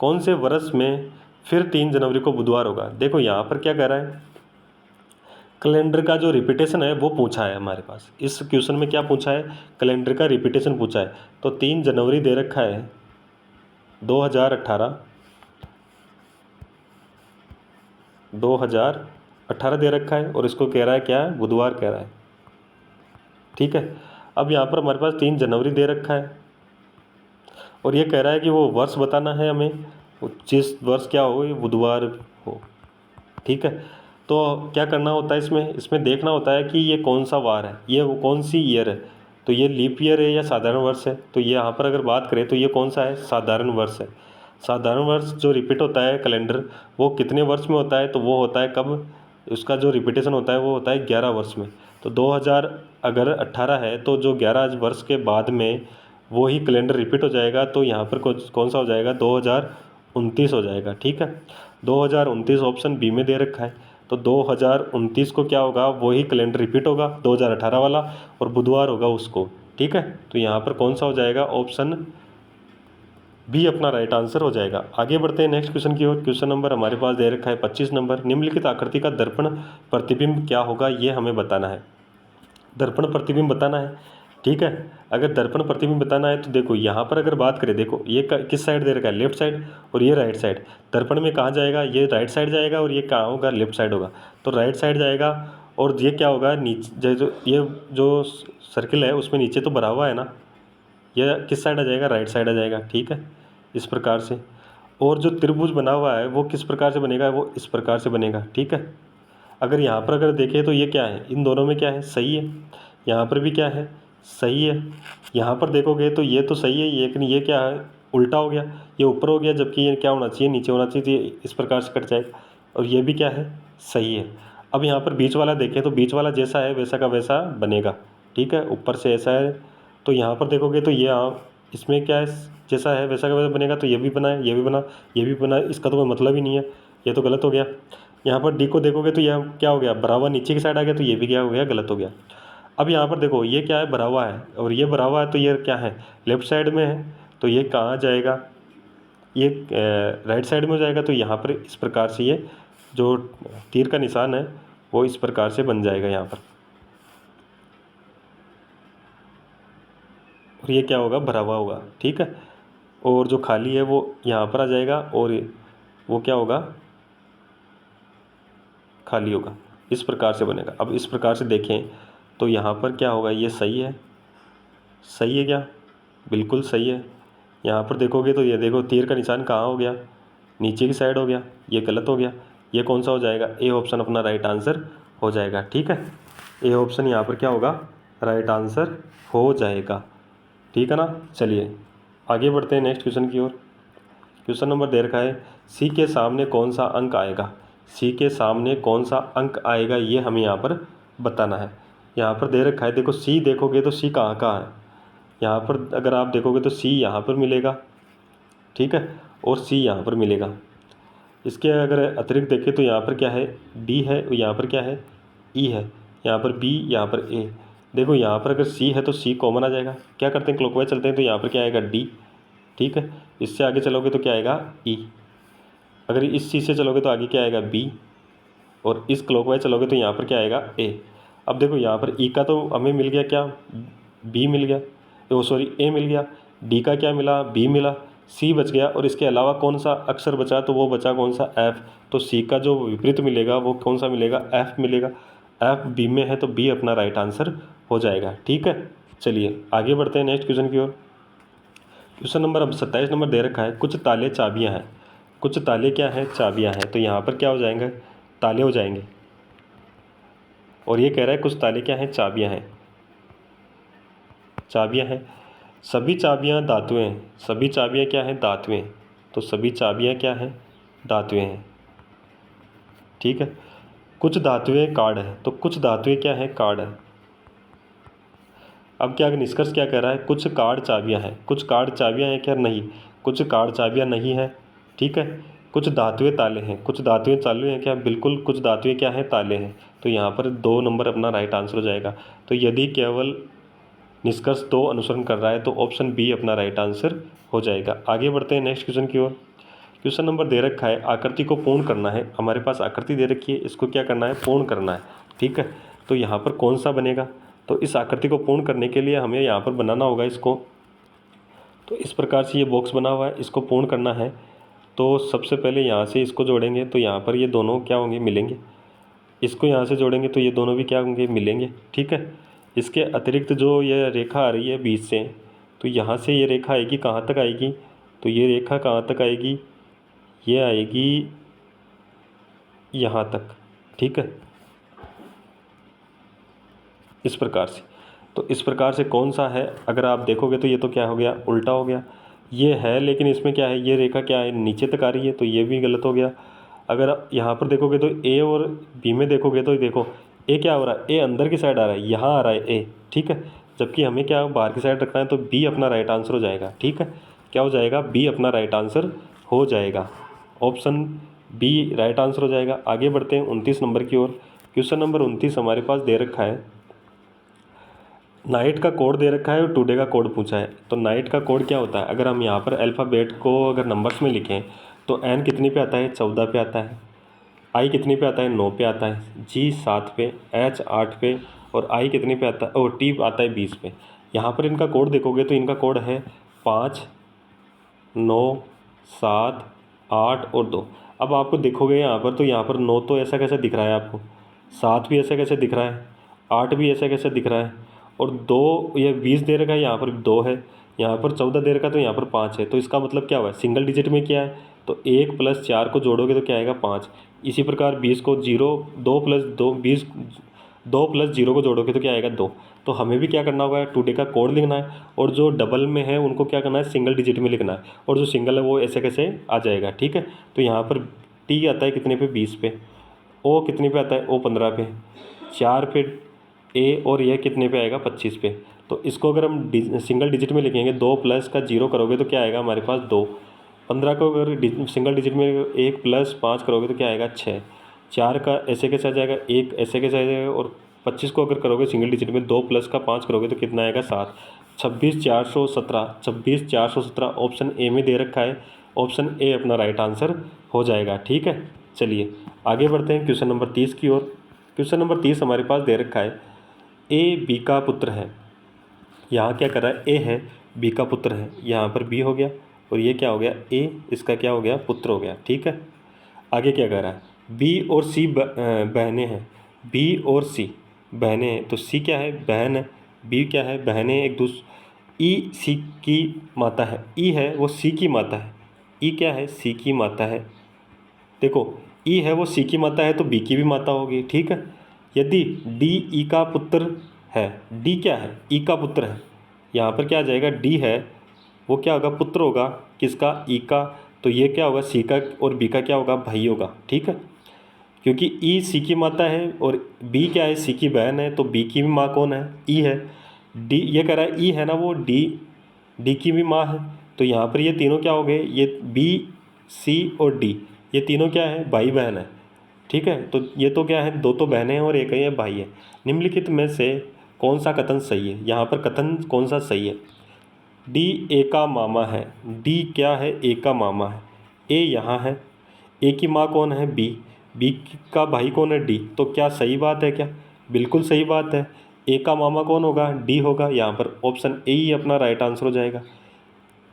कौन से वर्ष में फिर 3 जनवरी को बुधवार होगा। देखो यहाँ पर क्या कह रहा है, कैलेंडर का जो रिपीटेशन है वो पूछा है हमारे पास। इस क्वेश्चन में क्या पूछा है, कैलेंडर का रिपीटेशन पूछा है। तो 3 जनवरी दे रखा है 2018 दे रखा है, और इसको कह रहा है क्या है, बुधवार कह रहा है, ठीक है। अब यहाँ पर हमारे पास 3 जनवरी दे रखा है, और ये कह रहा है कि वो वर्ष बताना है हमें, जिस वर्ष क्या हो ये बुधवार हो, ठीक है। तो क्या करना होता है इसमें देखना होता है कि ये कौन सा वार है, ये वो कौन सी ईयर है, तो ये लीप ईयर है या साधारण वर्ष है। तो ये यहाँ पर अगर बात करें तो ये कौन सा है, साधारण वर्ष है। साधारण वर्ष जो रिपीट होता है कैलेंडर, वो कितने वर्ष में होता है, तो वो होता है कब, उसका जो रिपीटेशन होता है वो होता है 11 वर्ष में। तो 2018 है, तो जो 11 वर्ष के बाद में वो ही कैलेंडर रिपीट हो जाएगा। तो यहाँ पर कौन सा हो जाएगा, 2029 हो जाएगा, ठीक है। 2029 ऑप्शन बी में दे रखा है, तो 2029 को क्या होगा, वही कैलेंडर रिपीट होगा 2018 वाला, और बुधवार होगा उसको, ठीक है। तो यहाँ पर कौन सा हो जाएगा, ऑप्शन बी अपना राइट आंसर हो जाएगा। आगे बढ़ते हैं नेक्स्ट क्वेश्चन की ओर। क्वेश्चन नंबर हमारे पास दे रखा है 25 नंबर। निम्नलिखित आकृति का दर्पण प्रतिबिंब क्या होगा, ये हमें बताना है। दर्पण प्रतिबिंब बताना है, ठीक है। अगर दर्पण प्रतिबिंब बताना है तो देखो यहाँ पर अगर बात करें, देखो ये किस साइड दे रखा है, लेफ्ट साइड, और ये राइट साइड। दर्पण में कहाँ जाएगा, ये राइट साइड जाएगा, और ये कहाँ होगा, लेफ्ट साइड होगा। तो राइट साइड जाएगा, और ये क्या होगा, नीचे ये जो सर्किल है उसमें नीचे तो भरा हुआ है ना, यह किस साइड आ जाएगा, राइट साइड आ जाएगा, ठीक है, इस प्रकार से। और जो त्रिभुज बना हुआ है वो किस प्रकार से बनेगा, वो इस प्रकार से बनेगा, ठीक है। अगर यहाँ पर अगर देखें तो ये क्या है, इन दोनों में क्या है, सही है, यहाँ पर भी क्या है, सही है। यहाँ पर देखोगे तो ये तो सही है, ये लेकिन ये क्या है, उल्टा हो गया, ये ऊपर हो गया, जबकि ये क्या होना चाहिए, नीचे होना चाहिए, तो ये इस प्रकार से कट जाएगा। और ये भी क्या है, सही है। अब यहाँ पर बीच वाला देखें तो बीच वाला जैसा है वैसा का वैसा बनेगा, ठीक है, ऊपर से ऐसा है। तो यहाँ पर देखोगे तो ये इसमें क्या है, जैसा है वैसा का वैसा बनेगा, तो ये भी बना है, ये भी बना, ये भी बना, इसका तो कोई मतलब ही नहीं है, ये तो गलत हो गया। यहाँ पर डी को देखोगे तो यह क्या हो गया, भरा हुआ नीचे की साइड आ गया, तो ये भी क्या हो गया, गलत हो गया। अब यहाँ पर देखो ये क्या है, भरा हुआ है, और ये भरा हुआ है, तो ये क्या है, लेफ्ट साइड में है, तो ये कहाँ जाएगा, ये राइट साइड में हो जाएगा। तो यहाँ पर इस प्रकार से ये जो तीर का निशान है वो इस प्रकार से बन जाएगा यहाँ पर, और ये क्या होगा, भरा हुआ होगा, ठीक है। और जो खाली है वो यहाँ पर आ जाएगा, और वो क्या होगा, खाली होगा, इस प्रकार से बनेगा। अब इस प्रकार से देखें तो यहाँ पर क्या होगा, ये सही है, सही है क्या, बिल्कुल सही है। यहाँ पर देखोगे तो ये देखो तीर का निशान कहाँ हो गया, नीचे की साइड हो गया, ये गलत हो गया। ये कौन सा हो जाएगा, ए ऑप्शन अपना राइट आंसर हो जाएगा, ठीक है। ए ऑप्शन यहाँ पर क्या होगा, राइट आंसर हो जाएगा, ठीक है ना। चलिए आगे बढ़ते हैं नेक्स्ट क्वेश्चन की ओर। क्वेश्चन नंबर दे रखा है, सी के सामने कौन सा अंक आएगा। सी के सामने कौन सा अंक आएगा ये हमें यहाँ पर बताना है। यहाँ पर दे रखा है, देखो सी देखोगे तो सी कहाँ है, यहाँ पर अगर आप देखोगे तो सी यहाँ पर मिलेगा, ठीक है, और सी यहाँ पर मिलेगा। इसके अगर अतिरिक्त देखें तो यहाँ पर क्या है, डी है, यहाँ पर क्या है, ई है, यहाँ पर बी, यहाँ पर ए। देखो यहाँ पर अगर सी है तो सी कॉमन आ जाएगा, क्या करते हैं क्लॉकवाइज चलते हैं, तो यहाँ पर क्या आएगा, डी, ठीक है। इससे आगे चलोगे तो क्या आएगा, ई। अगर इस चीज़ से चलोगे तो आगे क्या आएगा, बी, और इस क्लॉकवाइज चलोगे तो यहाँ पर क्या आएगा, ए। अब देखो यहाँ पर ई का तो हमें मिल गया क्या, बी मिल गया, ओ सॉरी ए मिल गया, डी का क्या मिला, बी मिला, सी बच गया, और इसके अलावा कौन सा अक्षर बचा, तो वो बचा कौन सा, एफ। तो सी का जो विपरीत मिलेगा वो कौन सा मिलेगा, एफ मिलेगा। एफ बी में है तो बी अपना राइट आंसर हो जाएगा, ठीक है। चलिए आगे बढ़ते हैं नेक्स्ट क्वेश्चन की ओर। क्वेश्चन नंबर अब 27 नंबर दे रखा है, कुछ ताले चाबियाँ हैं। कुछ ताले क्या हैं, चाबियाँ हैं, तो यहाँ पर क्या हो जाएंगे, ताले हो जाएंगे। और ये कह रहा है कुछ ताले क्या हैं, चाबियाँ हैं, चाबियाँ हैं। सभी चाबियाँ धातुएं हैं, सभी चाबियाँ क्या हैं, धातुएं। तो सभी चाबियाँ क्या हैं, धातुएं हैं, ठीक है। कुछ धातुएं कार्ड है, तो कुछ धातुएं क्या है, कार्ड है। अब क्या निष्कर्ष क्या कह रहा है, कुछ कार्ड चाबियाँ हैं, कुछ कार्ड चाबियाँ हैं क्या, नहीं, कुछ कार्ड चाबियाँ नहीं है, ठीक है। कुछ धातुएं ताले हैं, कुछ धातुएं चालू हैं क्या, बिल्कुल, कुछ धातुएं क्या हैं, ताले हैं। तो यहाँ पर 2 नंबर अपना राइट आंसर हो जाएगा। तो यदि केवल निष्कर्ष 2 अनुसरण कर रहा है तो ऑप्शन बी अपना राइट आंसर हो जाएगा। आगे बढ़ते हैं नेक्स्ट क्वेश्चन की ओर। क्वेश्चन नंबर दे रखा है, आकृति को पूर्ण करना है। हमारे पास आकृति दे रखी है, इसको क्या करना है, पूर्ण करना है, ठीक है। तो यहाँ पर कौन सा बनेगा, तो इस आकृति को पूर्ण करने के लिए हमें यहाँ पर बनाना होगा इसको। तो इस प्रकार से ये बॉक्स बना हुआ है, इसको पूर्ण करना है। तो सबसे पहले यहाँ से इसको जोड़ेंगे तो यहाँ पर ये दोनों क्या होंगे, मिलेंगे। इसको यहाँ से जोड़ेंगे तो ये दोनों भी क्या होंगे, मिलेंगे, ठीक है। इसके अतिरिक्त जो ये रेखा आ रही है बीच से, तो यहाँ से ये रेखा आएगी कहाँ तक आएगी, तो ये रेखा कहाँ तक आएगी, ये आएगी यहाँ तक, ठीक है, इस प्रकार से। तो इस प्रकार से कौन सा है, अगर आप देखोगे तो ये तो क्या हो गया, उल्टा हो गया। ये है लेकिन इसमें क्या है, ये रेखा क्या है, नीचे तक आ रही है, तो ये भी गलत हो गया। अगर यहाँ पर देखोगे तो ए और बी में देखोगे तो देखो ए क्या हो रहा है, ए अंदर की साइड आ रहा है, यहाँ आ रहा है ए, ठीक है। जबकि हमें क्या बाहर की साइड रखना है, तो बी अपना राइट आंसर हो जाएगा, ठीक है। क्या हो जाएगा, बी अपना राइट आंसर हो जाएगा, ऑप्शन बी राइट आंसर हो जाएगा। आगे बढ़ते हैं 29 नंबर की ओर। क्वेश्चन नंबर 29 हमारे पास दे रखा है, नाइट का कोड दे रखा है और टुडे का कोड पूछा है। तो नाइट का कोड क्या होता है, अगर हम यहाँ पर अल्फ़ाबेट को अगर नंबर्स में लिखें तो एन कितनी पे आता है, 14 पे आता है, आई कितनी पे आता है, 9 पे आता है, जी 7 पे, एच 8 पे, और आई कितने पे आता है, और टी आता है 20 पे। यहाँ पर इनका कोड देखोगे तो इनका कोड है 5, 9, 7, 8 और 2। अब आपको देखोगे यहाँ पर, तो यहाँ पर 9 तो ऐसा कैसे दिख रहा है आपको, 7 भी ऐसा कैसे दिख रहा है, 8 भी ऐसा कैसे दिख रहा है, और 2 ये 20 दे रखा है, यहाँ पर 2 है, यहाँ पर 14 दे रखा है, तो यहाँ पर 5 है। तो इसका मतलब क्या हुआ है, सिंगल डिजिट में क्या है, तो 1 + 4 को जोड़ोगे तो क्या आएगा, 5। इसी प्रकार 20 को 0, 2 + 2 20, 2 + 0 को जोड़ोगे तो क्या आएगा, 2। तो हमें भी क्या करना होगा, 2D का कोड लिखना है, और जो डबल में है उनको क्या करना है, सिंगल डिजिट में लिखना है, और जो सिंगल है वो ऐसे कैसे आ जाएगा। ठीक है, तो यहाँ पर टी आता है कितने पे, 20 पे, ओ कितने पे आता है, ओ 15 पे, 4 पे ए, और यह कितने पे आएगा, 25 पे। तो इसको अगर हम सिंगल डिजिट में लिखेंगे, 2 प्लस का 0 करोगे तो क्या आएगा हमारे पास, 2। 15 को अगर सिंगल डिजिट में 1 प्लस 5 करोगे तो क्या आएगा, 6। 4 का ऐसे कैसे आ जाएगा, 1 ऐसे कैसे आ जाएगा, और 25 को अगर करोगे सिंगल डिजिट में 2 प्लस का 5 करोगे तो कितना आएगा, 7। 26,417, 26,417 ऑप्शन ए में दे रखा है, ऑप्शन ए अपना राइट आंसर हो जाएगा। ठीक है, चलिए आगे बढ़ते हैं क्वेश्चन नंबर 30 की ओर। क्वेश्चन नंबर 30 हमारे पास दे रखा है, ए बी का पुत्र है। यहाँ क्या कर रहा है, ए है, बी का पुत्र है, यहाँ पर बी हो गया, और ये क्या हो गया, ए इसका क्या हो गया, पुत्र हो गया। ठीक है, आगे क्या कर रहा है, बी और सी बहनें हैं, बी और सी बहनें हैं, तो सी क्या है, बहन है, बी क्या है, बहनें एक दूसरे, ई सी की माता है, ई है वो सी की माता है, ई क्या है, सी की माता है। देखो ई है वो सी की माता है तो बी की भी माता होगी। ठीक है, यदि डी ई का पुत्र है, डी क्या है, ई का पुत्र है, यहाँ पर क्या आ जाएगा, डी है वो क्या होगा, पुत्र होगा किसका, ई का, तो ये क्या होगा, सी का, और बी का क्या होगा, भाई होगा। ठीक है, क्योंकि ई सी की माता है और बी क्या है, सी की बहन है, तो बी की भी माँ कौन है, ई है। डी ये कह रहा है ई है ना वो डी, डी की भी माँ है, तो यहाँ पर ये तीनों क्या हो गए, ये बी सी और डी, ये तीनों क्या है, भाई बहन है। ठीक है, तो ये तो क्या है, दो तो बहनें हैं और एक है भाई है। निम्नलिखित में से कौन सा कथन सही है, यहाँ पर कथन कौन सा सही है, डी ए का मामा है, डी क्या है, ए का मामा है, ए यहाँ है, ए की माँ कौन है, बी, बी का भाई कौन है, डी, तो क्या सही बात है क्या, बिल्कुल सही बात है। ए का मामा कौन होगा, डी होगा, यहाँ पर ऑप्शन ए ही अपना राइट आंसर हो जाएगा।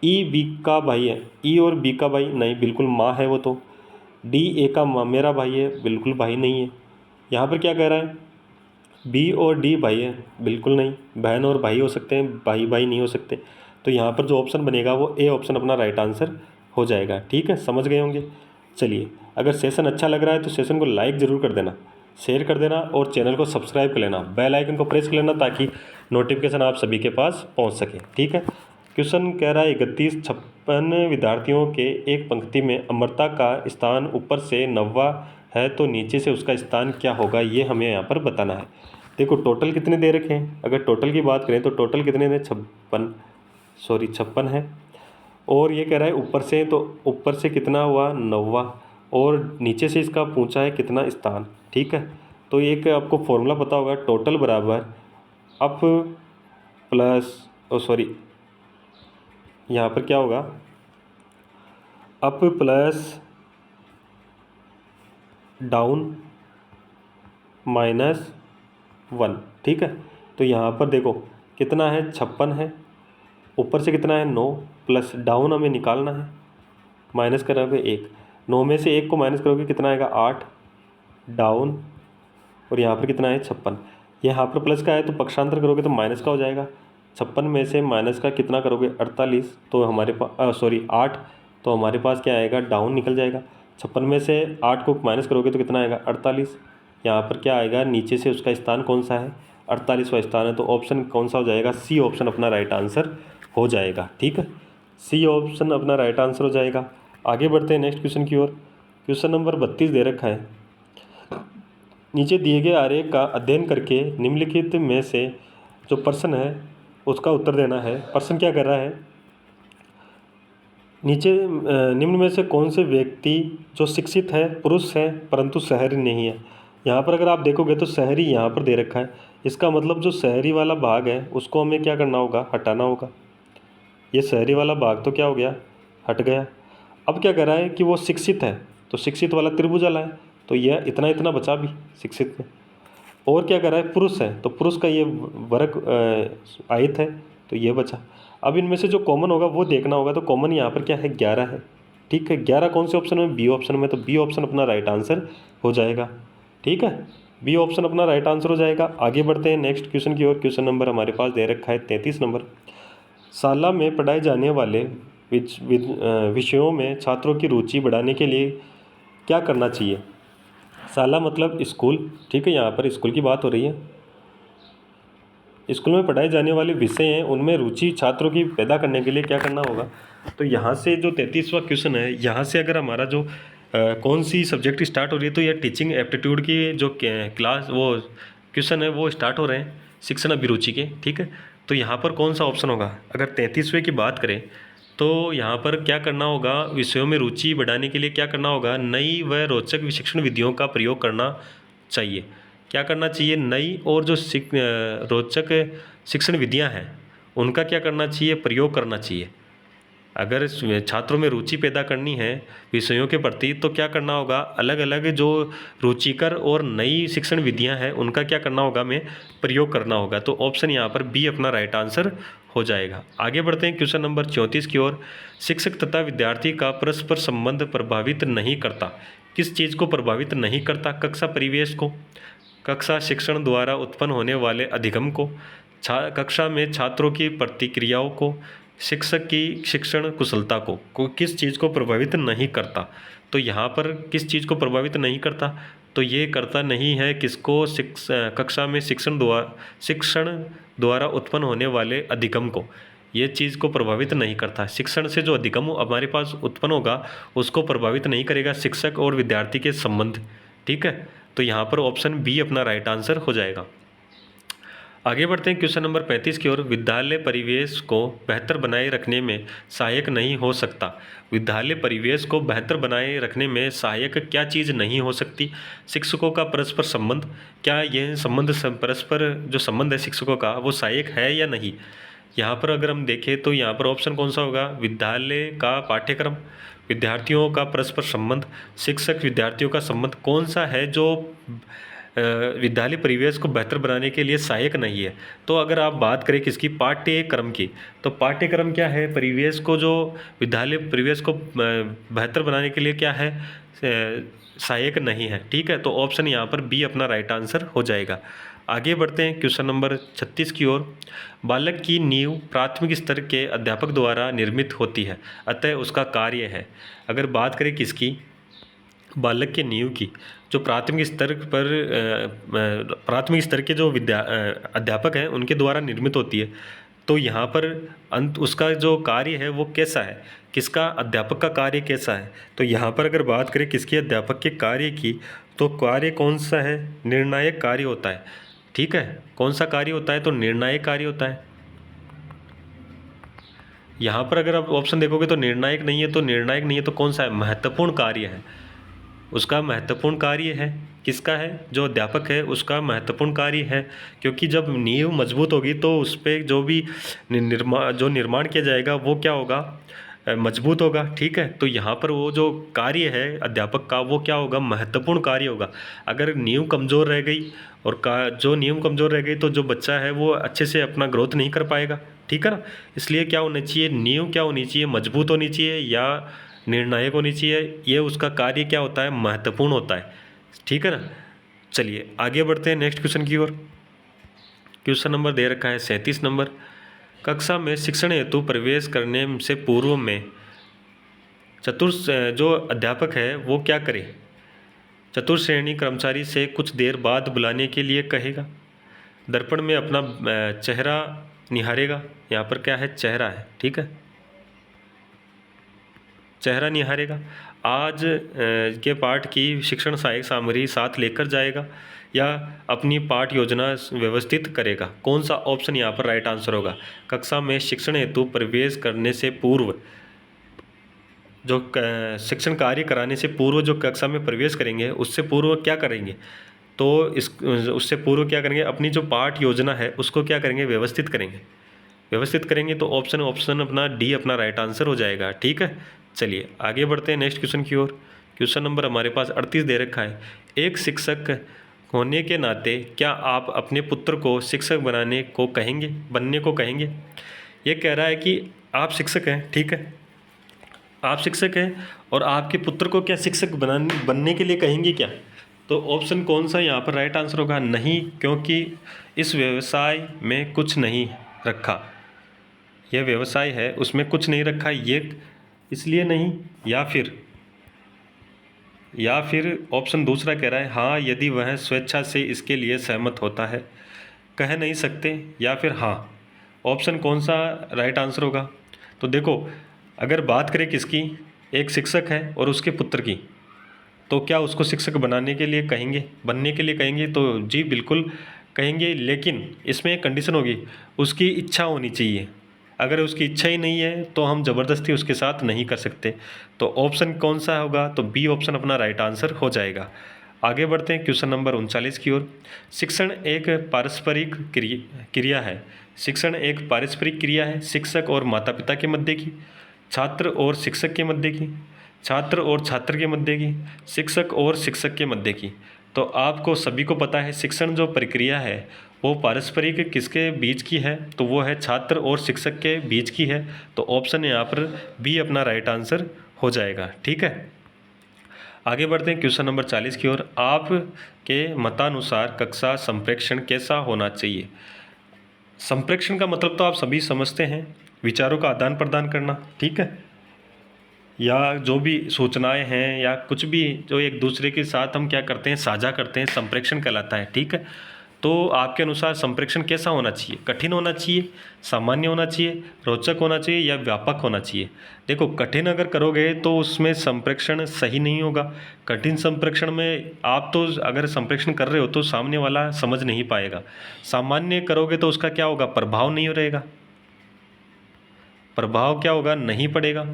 ई बी का भाई है, ई और बी का भाई नहीं, बिल्कुल माँ है वो तो। डी ए का माँ मेरा भाई है, बिल्कुल भाई नहीं है। यहाँ पर क्या कह रहा है, बी और डी भाई है, बिल्कुल नहीं, बहन और भाई हो सकते हैं, भाई भाई नहीं हो सकते। तो यहाँ पर जो ऑप्शन बनेगा वो ए ऑप्शन अपना राइट आंसर हो जाएगा। ठीक है, समझ गए होंगे। चलिए, अगर सेशन अच्छा लग रहा है तो सेशन को लाइक ज़रूर कर देना, शेयर कर देना, और चैनल को सब्सक्राइब कर लेना, बेल आइकन को प्रेस कर लेना, ताकि नोटिफिकेशन आप सभी के पास पहुँच सके। ठीक है, क्वेश्चन कह रहा है 31-56 विद्यार्थियों के एक पंक्ति में अमृता का स्थान ऊपर से 90 है, तो नीचे से उसका स्थान क्या होगा, ये हमें यहाँ पर बताना है। देखो टोटल कितने दे रखे हैं, अगर टोटल की बात करें तो टोटल कितने हैं, 56 है, और ये कह रहा है ऊपर से, तो ऊपर से कितना हुआ, 90, और नीचे से इसका पूछा है कितना स्थान। ठीक है, तो एक आपको फॉर्मूला पता होगा, टोटल बराबर अप प्लस, ओ सॉरी, यहाँ पर क्या होगा, अप प्लस डाउन माइनस 1। ठीक है, तो यहाँ पर देखो कितना है, 56 है, ऊपर से कितना है, 9, प्लस डाउन हमें निकालना है, माइनस करोगे 1, 9 में से 1 को माइनस करोगे कितना आएगा, 8, डाउन, और यहाँ पर कितना है, 56। यहाँ पर प्लस का है तो पक्षांतर करोगे तो माइनस का हो जाएगा, 56 में से माइनस का कितना करोगे, 48, तो हमारे पास 8, तो हमारे पास क्या आएगा, डाउन निकल जाएगा। 56 में से 8 को माइनस करोगे तो कितना आएगा, 48, यहाँ पर क्या आएगा, नीचे से उसका स्थान कौन सा है, 48वां स्थान है, तो ऑप्शन कौन सा हो जाएगा, सी ऑप्शन अपना राइट आंसर हो जाएगा। ठीक है, सी ऑप्शन अपना राइट आंसर हो जाएगा। आगे बढ़ते हैं नेक्स्ट क्वेश्चन की ओर। क्वेश्चन नंबर 32 दे रखा है, नीचे दिए गए आरेख का अध्ययन करके निम्नलिखित में से जो प्रश्न है उसका उत्तर देना है। प्रश्न क्या कर रहा है, नीचे निम्न में से कौन से व्यक्ति जो शिक्षित है, पुरुष है, परंतु शहरी नहीं है। यहाँ पर अगर आप देखोगे तो शहरी यहाँ पर दे रखा है, इसका मतलब जो शहरी वाला भाग है उसको हमें क्या करना होगा, हटाना होगा। ये शहरी वाला भाग तो क्या हो गया, हट गया। अब क्या कर रहा है कि वो शिक्षित है, तो शिक्षित वाला त्रिभुज वाला है, तो यह इतना इतना बचा भी शिक्षित में। और क्या कर रहा है, पुरुष है, तो पुरुष का ये वर्ग आयत है, तो ये बचा। अब इनमें से जो कॉमन होगा वो देखना होगा, तो कॉमन यहाँ पर क्या है, 11 है। ठीक है, 11 कौन से ऑप्शन में, बी ऑप्शन में, तो बी ऑप्शन अपना राइट आंसर हो जाएगा। ठीक है, बी ऑप्शन अपना राइट आंसर हो जाएगा। आगे बढ़ते हैं नेक्स्ट क्वेश्चन की ओर। क्वेश्चन नंबर हमारे पास दे रखा है 33 नंबर, शाला में पढ़ाए जाने वाले विषयों में छात्रों की रुचि बढ़ाने के लिए क्या करना चाहिए। शाला मतलब स्कूल, ठीक है, यहाँ पर स्कूल की बात हो रही है। स्कूल में पढ़ाए जाने वाले विषय हैं उनमें रुचि छात्रों की पैदा करने के लिए क्या करना होगा। तो यहाँ से जो 33वां क्वेश्चन है, यहाँ से अगर हमारा जो कौन सी सब्जेक्ट स्टार्ट हो रही है, तो यह टीचिंग एप्टीट्यूड की जो क्लास वो क्वेश्चन है वो स्टार्ट हो रहे हैं शिक्षण अभिरुचि के, ठीक है। तो यहाँ पर कौन सा ऑप्शन होगा, अगर 33वें की बात करें तो यहाँ पर क्या करना होगा, विषयों में रुचि बढ़ाने के लिए क्या करना होगा, नई व रोचक शिक्षण विधियों का प्रयोग करना चाहिए। क्या करना चाहिए, नई और जो रोचक शिक्षण विधियाँ हैं उनका क्या करना चाहिए, प्रयोग करना चाहिए। अगर छात्रों में रुचि पैदा करनी है विषयों के प्रति तो क्या करना होगा, अलग अलग जो रुचिकर और नई शिक्षण विधियां हैं उनका क्या करना होगा, हमें प्रयोग करना होगा। तो ऑप्शन यहाँ पर बी अपना राइट आंसर हो जाएगा। आगे बढ़ते हैं क्वेश्चन नंबर 34 की ओर। शिक्षक तथा विद्यार्थी का परस्पर संबंध प्रभावित नहीं करता, किस चीज़ को प्रभावित नहीं करता, कक्षा परिवेश को, कक्षा शिक्षण द्वारा उत्पन्न होने वाले अधिगम को, कक्षा में छात्रों की प्रतिक्रियाओं को, शिक्षक की शिक्षण कुशलता को किस चीज़ को प्रभावित नहीं करता। तो यहाँ पर किस चीज़ को प्रभावित नहीं करता, तो ये करता नहीं है किसको, कक्षा में शिक्षण द्वारा उत्पन्न होने वाले अधिगम को, ये चीज़ को प्रभावित नहीं करता। शिक्षण से जो अधिगम हमारे पास उत्पन्न होगा उसको प्रभावित नहीं करेगा शिक्षक और विद्यार्थी के संबंध, ठीक है। तो यहाँ पर ऑप्शन बी अपना राइट आंसर हो जाएगा। आगे बढ़ते हैं क्वेश्चन नंबर 35 की ओर। विद्यालय परिवेश को बेहतर बनाए रखने में सहायक नहीं हो सकता, विद्यालय परिवेश को बेहतर बनाए रखने में सहायक क्या चीज़ नहीं हो सकती, शिक्षकों का परस्पर संबंध, क्या यह संबंध परस्पर जो संबंध है शिक्षकों का वो सहायक है या नहीं। यहाँ पर अगर हम देखें तो यहाँ पर ऑप्शन कौन सा होगा, विद्यालय का पाठ्यक्रम, विद्यार्थियों का परस्पर संबंध, शिक्षक विद्यार्थियों का संबंध, कौन सा है जो विद्यालय परिवेश को बेहतर बनाने के लिए सहायक नहीं है। तो अगर आप बात करें किसकी, पाठ्यक्रम की, तो पाठ्यक्रम क्या है, परिवेश को जो विद्यालय परिवेश को बेहतर बनाने के लिए क्या है, सहायक नहीं है, ठीक है। तो ऑप्शन यहाँ पर बी अपना राइट आंसर हो जाएगा। आगे बढ़ते हैं क्वेश्चन नंबर 36 की ओर। बालक की नींव प्राथमिक स्तर के अध्यापक द्वारा निर्मित होती है, अतः उसका कार्य है। अगर बात करें किसकी, बालक के नींव की, जो प्राथमिक स्तर के जो अध्यापक हैं उनके द्वारा निर्मित होती है। तो यहाँ पर अंत उसका जो कार्य है वो कैसा है, किसका, अध्यापक का कार्य कैसा है। तो यहाँ पर अगर बात करें किसके, अध्यापक के कार्य की, तो कार्य कौन सा है, निर्णायक कार्य होता है, ठीक है। कौन सा कार्य होता है, तो निर्णायक कार्य होता है। यहाँ पर अगर आप ऑप्शन देखोगे तो निर्णायक नहीं है, तो निर्णायक नहीं है तो कौन सा है, महत्वपूर्ण कार्य है, उसका महत्वपूर्ण कार्य है। किसका है, जो अध्यापक है उसका महत्वपूर्ण कार्य है, क्योंकि जब नींव मजबूत होगी तो उस पर जो भी निर्माण किया जाएगा वो क्या होगा, मजबूत होगा, ठीक है। तो यहाँ पर वो जो कार्य है अध्यापक का वो क्या होगा, महत्वपूर्ण कार्य होगा। अगर नींव कमज़ोर रह गई और जो नींव कमज़ोर रह गई तो जो बच्चा है वो अच्छे से अपना ग्रोथ नहीं कर पाएगा, ठीक है ना। इसलिए क्या होना चाहिए, नींव क्या होनी चाहिए, मजबूत होनी चाहिए या निर्णायक होनी चाहिए, ये उसका कार्य क्या होता है, महत्वपूर्ण होता है, ठीक है ना। चलिए आगे बढ़ते हैं नेक्स्ट क्वेश्चन की ओर। क्वेश्चन नंबर दे रखा है 37 नंबर। कक्षा में शिक्षण हेतु प्रवेश करने से पूर्व में जो अध्यापक है वो क्या करे, चतुर्थ श्रेणी कर्मचारी से कुछ देर बाद बुलाने के लिए कहेगा, दर्पण में अपना चेहरा निहारेगा, यहाँ पर क्या है, चेहरा है, ठीक है, चेहरा निहारेगा, आज के पाठ की शिक्षण सहायक सामग्री साथ लेकर जाएगा या अपनी पाठ योजना व्यवस्थित करेगा। कौन सा ऑप्शन यहाँ पर राइट आंसर होगा, कक्षा में शिक्षण हेतु प्रवेश करने से पूर्व, जो शिक्षण कार्य कराने से पूर्व जो कक्षा में प्रवेश करेंगे उससे पूर्व क्या करेंगे, तो उससे पूर्व क्या करेंगे, अपनी जो पाठ योजना है उसको क्या करेंगे, व्यवस्थित करेंगे। तो ऑप्शन अपना डी अपना राइट आंसर हो जाएगा, ठीक है। चलिए आगे बढ़ते हैं नेक्स्ट क्वेश्चन की ओर। क्वेश्चन नंबर हमारे पास 38 दे रखा है। एक शिक्षक होने के नाते क्या आप अपने पुत्र को शिक्षक बनने को कहेंगे। ये कह रहा है कि आप शिक्षक हैं, ठीक है, आप शिक्षक हैं और आपके पुत्र को क्या शिक्षक बनने के लिए कहेंगे क्या। तो ऑप्शन कौन सा यहाँ पर राइट आंसर होगा, नहीं, क्योंकि इस व्यवसाय में कुछ नहीं रखा, यह व्यवसाय है उसमें कुछ नहीं रखा, ये इसलिए नहीं, या फिर ऑप्शन दूसरा कह रहा है, हाँ, यदि वह स्वेच्छा से इसके लिए सहमत होता है, कह नहीं सकते या फिर हाँ। ऑप्शन कौन सा राइट आंसर होगा? तो देखो, अगर बात करें किसकी, एक शिक्षक है और उसके पुत्र की, तो क्या उसको शिक्षक बनाने के लिए कहेंगे, बनने के लिए कहेंगे? तो जी बिल्कुल कहेंगे, लेकिन इसमें एक कंडीशन होगी, उसकी इच्छा होनी चाहिए। अगर उसकी इच्छा ही नहीं है तो हम ज़बरदस्ती उसके साथ नहीं कर सकते। तो ऑप्शन कौन सा होगा? तो बी ऑप्शन अपना राइट आंसर हो जाएगा। आगे बढ़ते हैं क्वेश्चन नंबर 39 की ओर। शिक्षण एक पारस्परिक क्रिया है। शिक्षण एक पारस्परिक क्रिया है, शिक्षक और माता पिता के मध्य की, छात्र और शिक्षक के मध्य की, छात्र और छात्र के मध्य की, शिक्षक और शिक्षक के मध्य की। तो आपको सभी को पता है शिक्षण जो प्रक्रिया है वो पारस्परिक किसके बीच की है? तो वो है छात्र और शिक्षक के बीच की है। तो ऑप्शन यहाँ पर बी अपना राइट आंसर हो जाएगा। ठीक है, आगे बढ़ते हैं क्वेश्चन नंबर 40 की ओर। आपके मतानुसार कक्षा संप्रेक्षण कैसा होना चाहिए? संप्रेक्षण का मतलब तो आप सभी समझते हैं, विचारों का आदान प्रदान करना, ठीक है, या जो भी सूचनाएं हैं या कुछ भी जो एक दूसरे के साथ हम क्या करते हैं, साझा करते हैं, संप्रेक्षण कहलाता है। ठीक है, तो आपके अनुसार संप्रेक्षण कैसा होना चाहिए? कठिन होना चाहिए, सामान्य होना चाहिए, रोचक होना चाहिए या व्यापक होना चाहिए? देखो, कठिन अगर करोगे तो उसमें संप्रेक्षण सही नहीं होगा। कठिन संप्रेक्षण में आप तो अगर संप्रेक्षण कर रहे हो तो सामने वाला समझ नहीं पाएगा। सामान्य करोगे तो उसका क्या होगा? प्रभाव नहीं रहेगा, प्रभाव क्या होगा? नहीं पड़ेगा।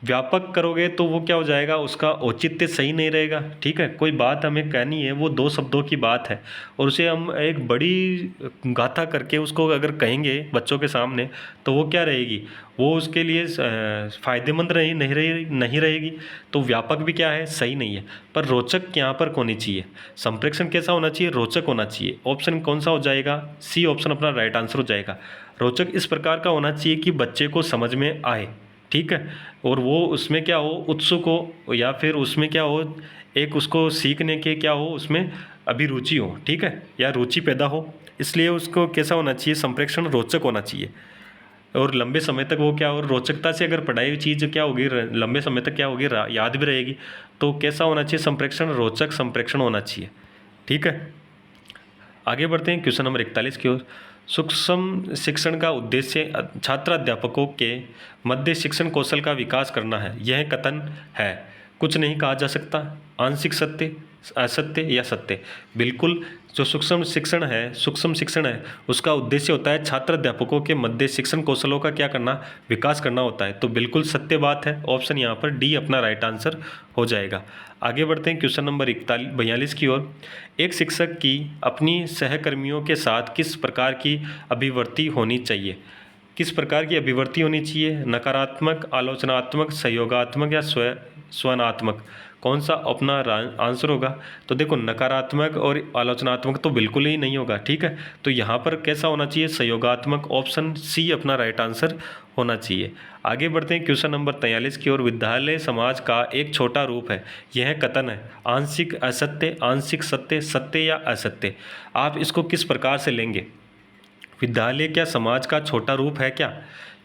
व्यापक करोगे तो वो क्या हो जाएगा? उसका औचित्य सही नहीं रहेगा। ठीक है, कोई बात हमें कहनी है, वो 2 शब्दों की बात है और उसे हम एक बड़ी गाथा करके उसको अगर कहेंगे बच्चों के सामने तो वो क्या रहेगी? वो उसके लिए फ़ायदेमंद नहीं रहेगी। तो व्यापक भी क्या है? सही नहीं है। पर रोचक यहाँ पर होनी चाहिए। संप्रेक्षण कैसा होना चाहिए? रोचक होना चाहिए। ऑप्शन कौन सा हो जाएगा? सी ऑप्शन अपना राइट आंसर हो जाएगा। रोचक इस प्रकार का होना चाहिए कि बच्चे को समझ में आए, ठीक है, और वो उसमें क्या हो, उत्सुक हो, या फिर उसमें क्या हो, एक उसको सीखने के क्या हो, उसमें अभिरुचि हो, ठीक है, या रुचि पैदा हो। इसलिए उसको कैसा होना चाहिए? संप्रेक्षण रोचक होना चाहिए और लंबे समय तक वो क्या, और रोचकता से अगर पढ़ाई हुई चीज़ क्या होगी, लंबे समय तक क्या होगी, याद भी रहेगी। तो कैसा होना चाहिए? संप्रेक्षण रोचक संप्रेक्षण होना चाहिए। ठीक है, आगे बढ़ते हैं क्वेश्चन नंबर 41 की ओर। सूक्ष्म शिक्षण का उद्देश्य छात्र अध्यापकों के मध्य शिक्षण कौशल का विकास करना है, यह कथन है, कुछ नहीं कहा जा सकता। आंशिक सत्य, असत्य या सत्य? बिल्कुल, जो सूक्ष्म शिक्षण है उसका उद्देश्य होता है छात्र अध्यापकों के मध्य शिक्षण कौशलों का क्या करना? विकास करना होता है। तो बिल्कुल सत्य बात है। ऑप्शन यहाँ पर डी अपना राइट आंसर हो जाएगा। आगे बढ़ते हैं क्वेश्चन नंबर 42 की ओर। एक शिक्षक की अपनी सहकर्मियों के साथ किस प्रकार की अभिव्यक्ति होनी चाहिए? किस प्रकार की अभिव्यक्ति होनी चाहिए? नकारात्मक, आलोचनात्मक, सहयोगात्मक या स्वनात्मक? कौन सा अपना आंसर होगा? तो देखो, नकारात्मक और आलोचनात्मक तो बिल्कुल ही नहीं होगा। ठीक है, तो यहाँ पर कैसा होना चाहिए? सहयोगात्मक। ऑप्शन सी अपना राइट आंसर होना चाहिए। आगे बढ़ते हैं क्वेश्चन नंबर 43 की ओर। विद्यालय समाज का एक छोटा रूप है, यह कथन है, आंशिक असत्य, आंशिक सत्य, सत्य या असत्य? आप इसको किस प्रकार से लेंगे? विद्यालय क्या समाज का छोटा रूप है क्या?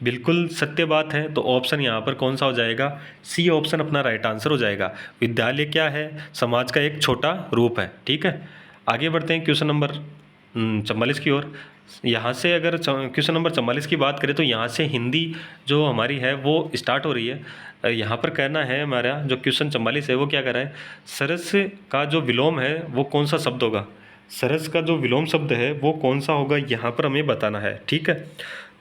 बिल्कुल सत्य बात है। तो ऑप्शन यहाँ पर कौन सा हो जाएगा? सी ऑप्शन अपना राइट आंसर हो जाएगा। विद्यालय क्या है? समाज का एक छोटा रूप है। ठीक है, आगे बढ़ते हैं क्वेश्चन नंबर 44 की ओर। यहाँ से अगर क्वेश्चन नंबर 44 की बात करें तो यहाँ से हिंदी जो हमारी है वो स्टार्ट हो रही है। यहाँ पर कहना है, हमारा जो क्वेश्चन 44 है वो क्या कर रहा है? सरस का जो विलोम है वो कौन सा शब्द होगा? सरस का जो विलोम शब्द है वो कौन सा होगा, यहाँ पर हमें बताना है। ठीक है,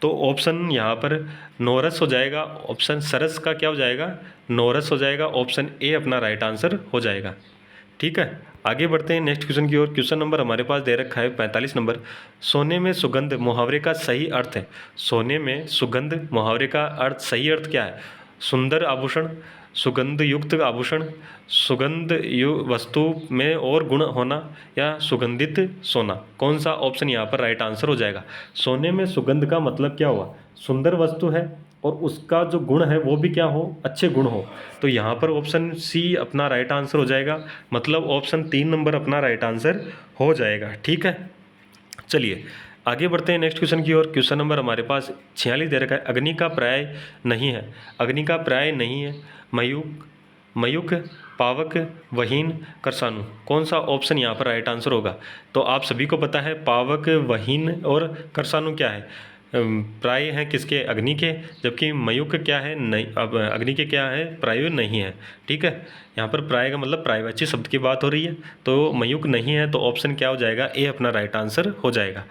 तो ऑप्शन यहाँ पर नोरस हो जाएगा। ऑप्शन सरस का क्या हो जाएगा? नोरस हो जाएगा। ऑप्शन ए अपना राइट आंसर हो जाएगा। ठीक है, आगे बढ़ते हैं नेक्स्ट क्वेश्चन की ओर। क्वेश्चन नंबर हमारे पास दे रखा है 45 नंबर। सोने में सुगंध मुहावरे का सही अर्थ है। सोने में सुगंध मुहावरे का सही अर्थ क्या है? सुंदर आभूषण, सुगंध युक्त आभूषण, सुगंध वस्तु में और गुण होना या सुगंधित सोना? कौन सा ऑप्शन यहाँ पर राइट आंसर हो जाएगा? सोने में सुगंध का मतलब क्या हुआ? सुंदर वस्तु है और उसका जो गुण है वो भी क्या हो? अच्छे गुण हो। तो यहाँ पर ऑप्शन सी अपना राइट आंसर हो जाएगा। मतलब ऑप्शन 3 नंबर अपना राइट आंसर हो जाएगा। ठीक है, चलिए आगे बढ़ते हैं नेक्स्ट क्वेश्चन की ओर। क्वेश्चन नंबर हमारे पास 46 दे रखा है। अग्नि का पर्याय नहीं है। अग्नि का पर्याय नहीं है मयूख, मयूख, पावक, वहीन, करसानु। कौन सा ऑप्शन यहाँ पर राइट आंसर होगा? तो आप सभी को पता है पावक, वहीन और करसानु क्या है? प्राय हैं किसके? अग्नि के, जबकि मयूख क्या है? नहीं, अब अग्नि के क्या है? प्राय नहीं है। ठीक है, यहाँ पर प्राय का मतलब प्रायवाची शब्द की बात हो रही है, तो मयूख नहीं है, तो ऑप्शन क्या हो जाएगा? ए अपना राइट आंसर हो जाएगा।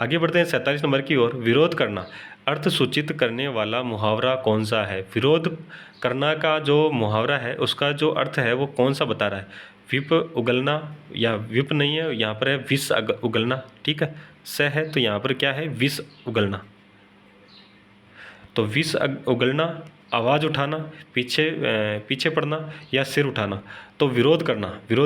आगे बढ़ते हैं 47 नंबर की ओर। विरोध करना अर्थ सूचित करने वाला मुहावरा कौन सा है? विरोध करना का जो मुहावरा है उसका जो अर्थ है वो कौन सा बता रहा है? विप उगलना, या विप नहीं है, यहाँ पर है विष उगलना। ठीक है, स है तो यहाँ पर क्या है? विष उगलना। तो विष उगलना, आवाज़ उठाना, पीछे पड़ना या सिर उठाना। तो विरोध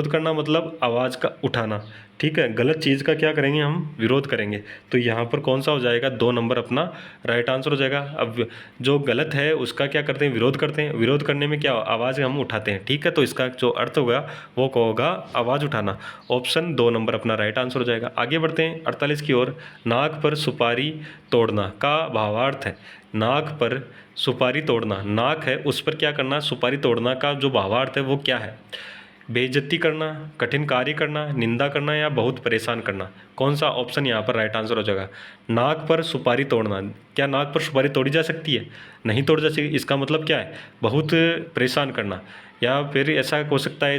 करना मतलब आवाज़ का उठाना। ठीक है, गलत चीज़ का क्या करेंगे हम? विरोध करेंगे। तो यहाँ पर कौन सा हो जाएगा? 2 नंबर अपना राइट आंसर हो जाएगा। अब जो गलत है उसका क्या करते हैं? विरोध करते हैं। विरोध करने में क्या आवाज़ हम उठाते हैं। ठीक है, तो इसका जो अर्थ होगा वो क्या होगा? आवाज़ उठाना। ऑप्शन 2 नंबर अपना राइट आंसर हो जाएगा। आगे बढ़ते हैं 48 की ओर। नाक पर सुपारी तोड़ना का भावार्थ है। नाक पर सुपारी तोड़ना, नाक है उस पर क्या करना? सुपारी तोड़ना का जो भावार्थ है वो क्या है? बेइज्जती करना, कठिन कार्य करना, निंदा करना या बहुत परेशान करना। कौन सा ऑप्शन यहाँ पर राइट आंसर हो जाएगा? नाक पर सुपारी तोड़ना। क्या नाक पर सुपारी तोड़ी जा सकती है? नहीं तोड़ी जा सकती। इसका मतलब क्या है? बहुत परेशान करना। या फिर ऐसा हो सकता है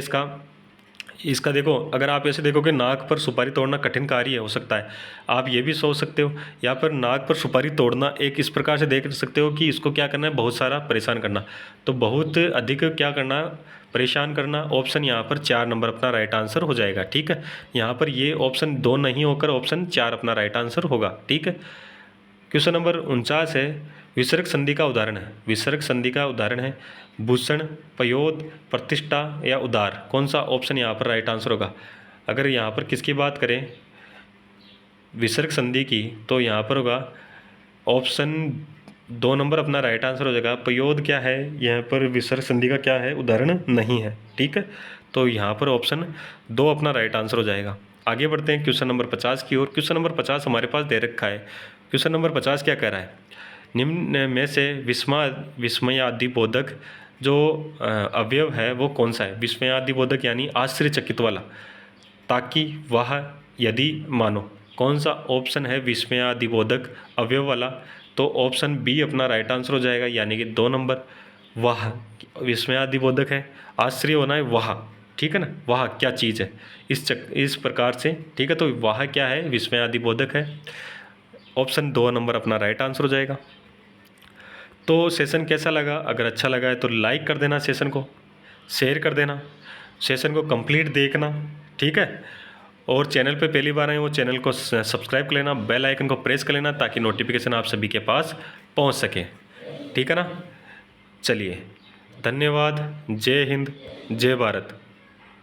इसका देखो, अगर आप ऐसे देखोगे नाक पर सुपारी तोड़ना कठिन कार्य हो सकता है, आप ये भी सोच सकते हो। या पर नाक पर सुपारी तोड़ना एक इस प्रकार से देख सकते हो कि इसको क्या करना है? बहुत सारा परेशान करना। तो बहुत अधिक क्या करना? परेशान करना। ऑप्शन यहाँ पर 4 नंबर अपना राइट आंसर हो जाएगा। ठीक है, यहाँ पर ये ऑप्शन 2 नहीं होकर ऑप्शन 4 अपना राइट आंसर होगा। ठीक है, क्वेश्चन नंबर 49 है। विसर्ग संधि का उदाहरण है। विसर्ग संधि का उदाहरण है भूषण, पयोद, प्रतिष्ठा या उदार। कौन सा ऑप्शन यहाँ पर राइट आंसर होगा? अगर यहाँ पर किसकी बात करें विसर्ग संधि की, तो यहाँ पर होगा ऑप्शन 2 नंबर अपना राइट आंसर हो जाएगा। पयोद क्या है? यहाँ पर विसर्ग संधि का क्या है? उदाहरण नहीं है। ठीक है, तो यहाँ पर ऑप्शन 2 अपना राइट आंसर हो जाएगा। आगे बढ़ते हैं क्वेश्चन नंबर 50 की ओर। क्वेश्चन नंबर 50 हमारे पास दे रखा है। क्वेश्चन नंबर 50 क्या कह रहा है? निम्न में से विस्मयादिबोधक जो अवयव है वो कौन सा है? विस्मयादिबोधक यानी आश्चर्यचकित वाला, ताकि, वह, यदि, मानो। कौन सा ऑप्शन है विस्मयादिबोधक अवयव वाला? तो ऑप्शन बी अपना राइट आंसर हो जाएगा, यानी कि 2 नंबर। वह विस्मयादिबोधक है, आश्चर्य होना है वह। ठीक है ना, वह क्या चीज़ है? इस प्रकार से। ठीक है, तो वह क्या है? विस्मयादिबोधक है। ऑप्शन 2 नंबर अपना राइट आंसर हो जाएगा। तो सेशन कैसा लगा? अगर अच्छा लगा है तो लाइक कर देना, सेशन को शेयर कर देना, सेशन को कंप्लीट देखना। ठीक है, और चैनल पे पहली बार आए वो चैनल को सब्सक्राइब कर लेना, बेल आइकन को प्रेस कर लेना ताकि नोटिफिकेशन आप सभी के पास पहुंच सके। ठीक है ना, चलिए, धन्यवाद। जय हिंद, जय भारत।